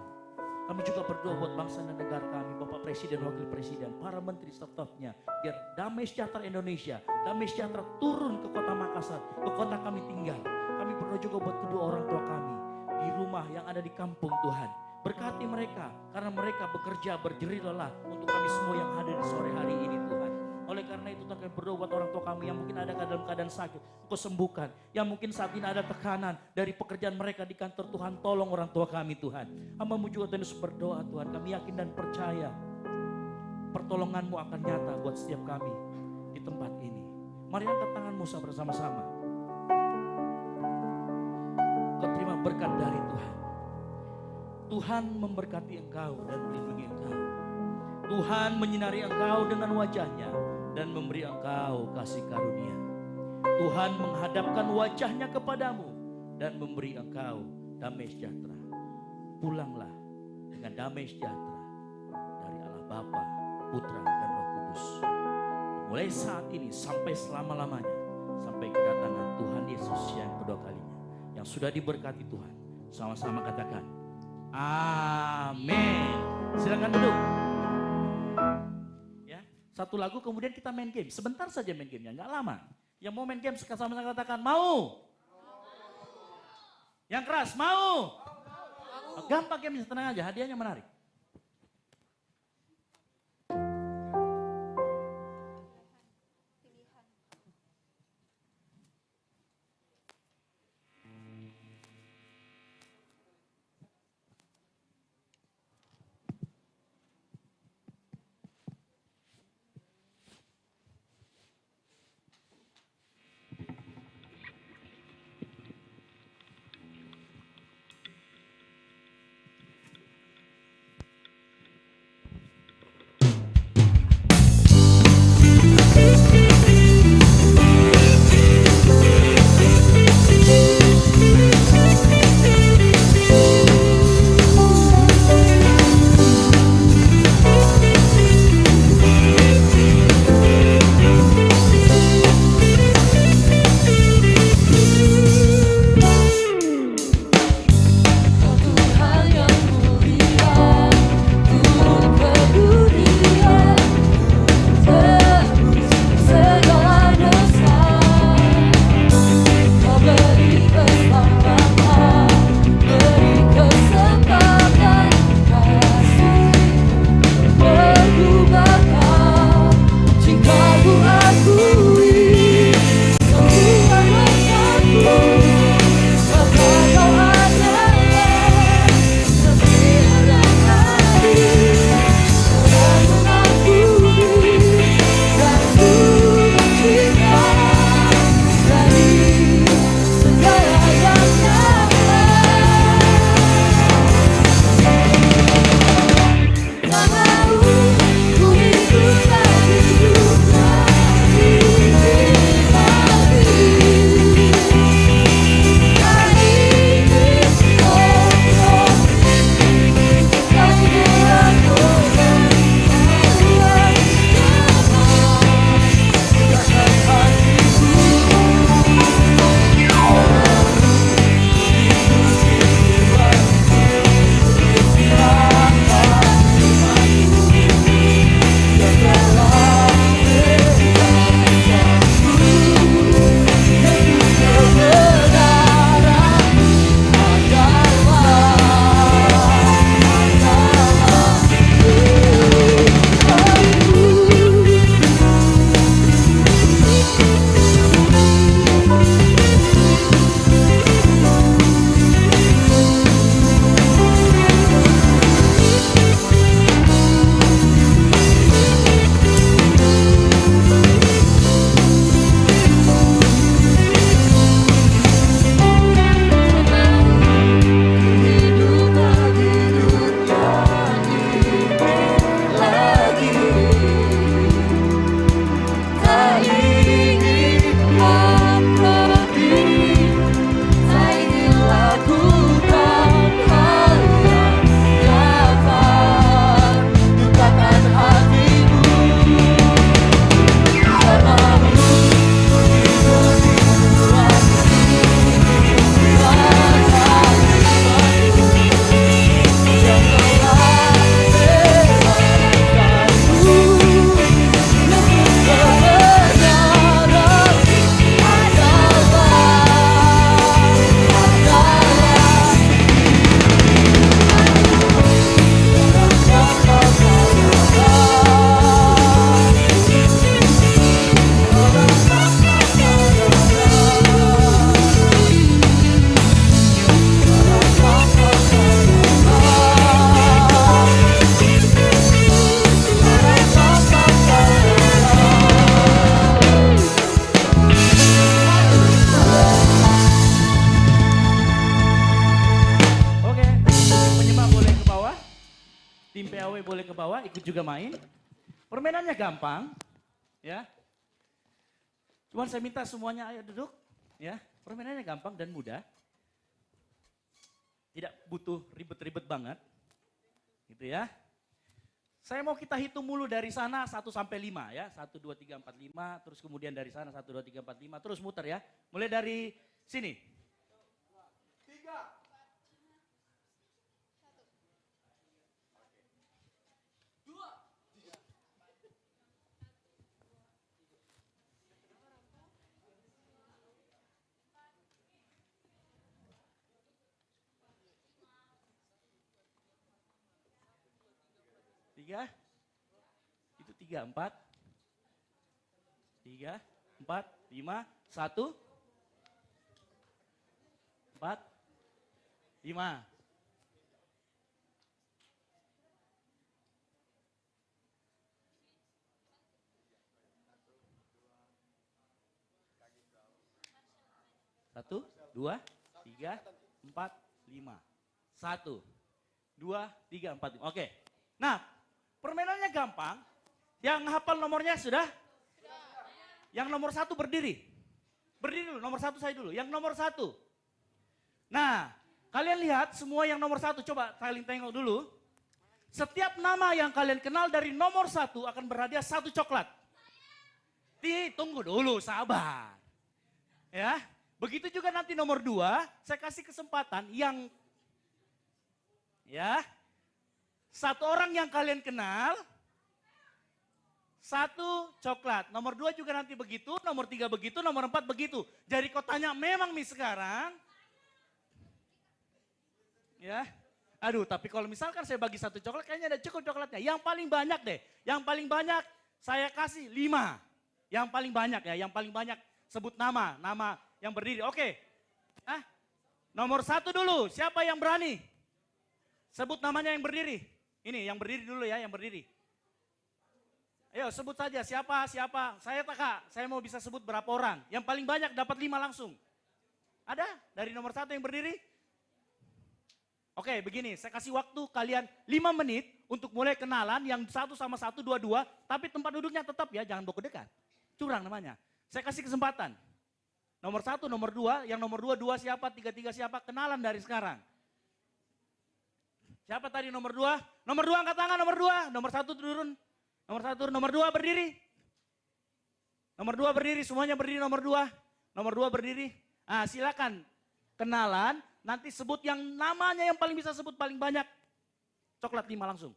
Kami juga berdoa buat bangsa dan negara kami, Bapak Presiden, Wakil Presiden, para menteri staf-stafnya, biar damai sejahtera Indonesia, damai sejahtera turun ke kota Makassar, ke kota kami tinggal. Kami berdoa juga buat kedua orang tua kami di rumah yang ada di kampung Tuhan. Berkati mereka karena mereka bekerja berjerih lelah untuk kami semua yang hadir di sore hari ini Tuhan. Oleh karena itu Tuhan kami berdoa buat orang tua kami yang mungkin ada dalam keadaan sakit, Engkau sembuhkan. Yang mungkin saat ini ada tekanan dari pekerjaan mereka di kantor Tuhan, tolong orang tua kami Tuhan. Hamba-Mu juga terus berdoa Tuhan, kami yakin dan percaya pertolongan-Mu akan nyata buat setiap kami di tempat ini. Mari angkat tangan-Mu bersama-sama. Kau terima berkat dari Tuhan. Tuhan memberkati engkau dan melindungi engkau. Tuhan menyinari engkau dengan wajahnya dan memberi engkau kasih karunia. Tuhan menghadapkan wajahnya kepadamu dan memberi engkau damai sejahtera. Pulanglah dengan damai sejahtera dari Allah Bapa, Putra dan Roh Kudus. Mulai saat ini sampai selama-lamanya, sampai kedatangan Tuhan Yesus yang kedua kalinya. Yang sudah diberkati Tuhan, sama-sama katakan amin. Silakan duduk. Ya, satu lagu kemudian kita main game. Sebentar saja main gamenya, nggak lama. Yang mau main game sama-sama katakan mau. Yang keras mau. Gampang gamenya, tenang aja, hadiahnya menarik. PAW boleh ke bawah, ikut juga main. Permainannya gampang, ya. Cuman saya minta semuanya ayo duduk, ya. Permainannya gampang dan mudah. Tidak butuh ribet-ribet banget, gitu ya. Saya mau kita hitung mulu dari sana 1 sampai 5 ya. 1, 2, 3, 4, 5. Terus kemudian dari sana 1, 2, 3, 4, 5. Terus muter ya. Mulai dari sini. 3, itu 3, 4, 3, 4, 5, 1, 4, 5. Satu, 2, 3, 4, 5. 1, 2, 3, 4, 5. Oke. Nah, permainannya gampang. Yang hafal nomornya sudah? Yang nomor 1 berdiri. Berdiri dulu, nomor 1 saya dulu. Yang nomor 1. Nah, kalian lihat semua yang nomor 1. Coba kalian tengok dulu. Setiap nama yang kalian kenal dari nomor 1 akan berhadiah 1 coklat. Tunggu dulu, sabar. Ya, begitu juga nanti nomor 2, saya kasih kesempatan yang ya, 1 orang yang kalian kenal, 1 coklat. Nomor 2 juga nanti begitu, nomor 3 begitu, nomor 4 begitu. Jadi kau tanya memang nih sekarang, ya. Aduh, tapi kalau misalkan saya bagi 1 coklat, kayaknya ada cukup coklatnya. Yang paling banyak deh, yang paling banyak saya kasih 5. Yang paling banyak ya, yang paling banyak sebut nama yang berdiri. Oke, nomor 1 dulu, siapa yang berani? Sebut namanya yang berdiri. Ini yang berdiri dulu ya, yang berdiri. Ayo sebut saja siapa. Saya saya mau bisa sebut berapa orang. Yang paling banyak dapat 5 langsung. Ada dari nomor 1 yang berdiri? Oke, begini, saya kasih waktu kalian 5 menit untuk mulai kenalan yang 1 sama 1, 2, 2. Tapi tempat duduknya tetap ya, jangan bawa ke dekat. Curang namanya. Saya kasih kesempatan. Nomor 1, nomor 2, yang nomor 2, 2 siapa, 3, 3 siapa, kenalan dari sekarang. Siapa tadi nomor 2? Nomor 2 angkat tangan, nomor 2. Nomor 1 turun. Nomor 1 turun, nomor 2 berdiri. Nomor 2 berdiri, semuanya berdiri nomor 2. Nomor 2 berdiri. Ah, silakan kenalan, nanti sebut yang namanya yang paling bisa sebut paling banyak. Coklat 5 langsung.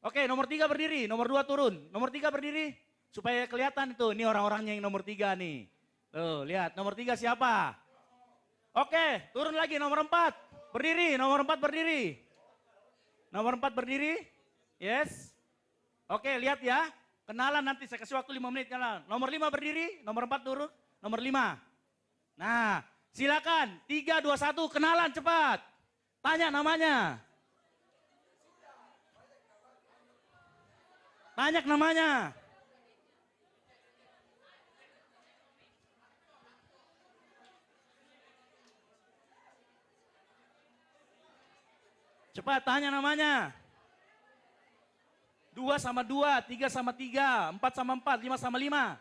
Oke, nomor 3 berdiri, nomor 2 turun. Nomor 3 berdiri, supaya kelihatan itu, ini orang-orangnya yang nomor 3 nih. Tuh, lihat, nomor 3 siapa? Oke, turun lagi, nomor 4. Berdiri, nomor 4 berdiri. Nomor 4 berdiri, yes. Oke, lihat ya, kenalan nanti saya kasih waktu 5 menit kenalan. Nomor 5 berdiri, nomor 4 turun, nomor 5. Nah, silakan, 3, 2, 1, kenalan cepat. Tanya namanya. Tanya namanya. Cepat tanya namanya. 2 sama 2, 3 sama 3, 4 sama 4, 5 sama 5.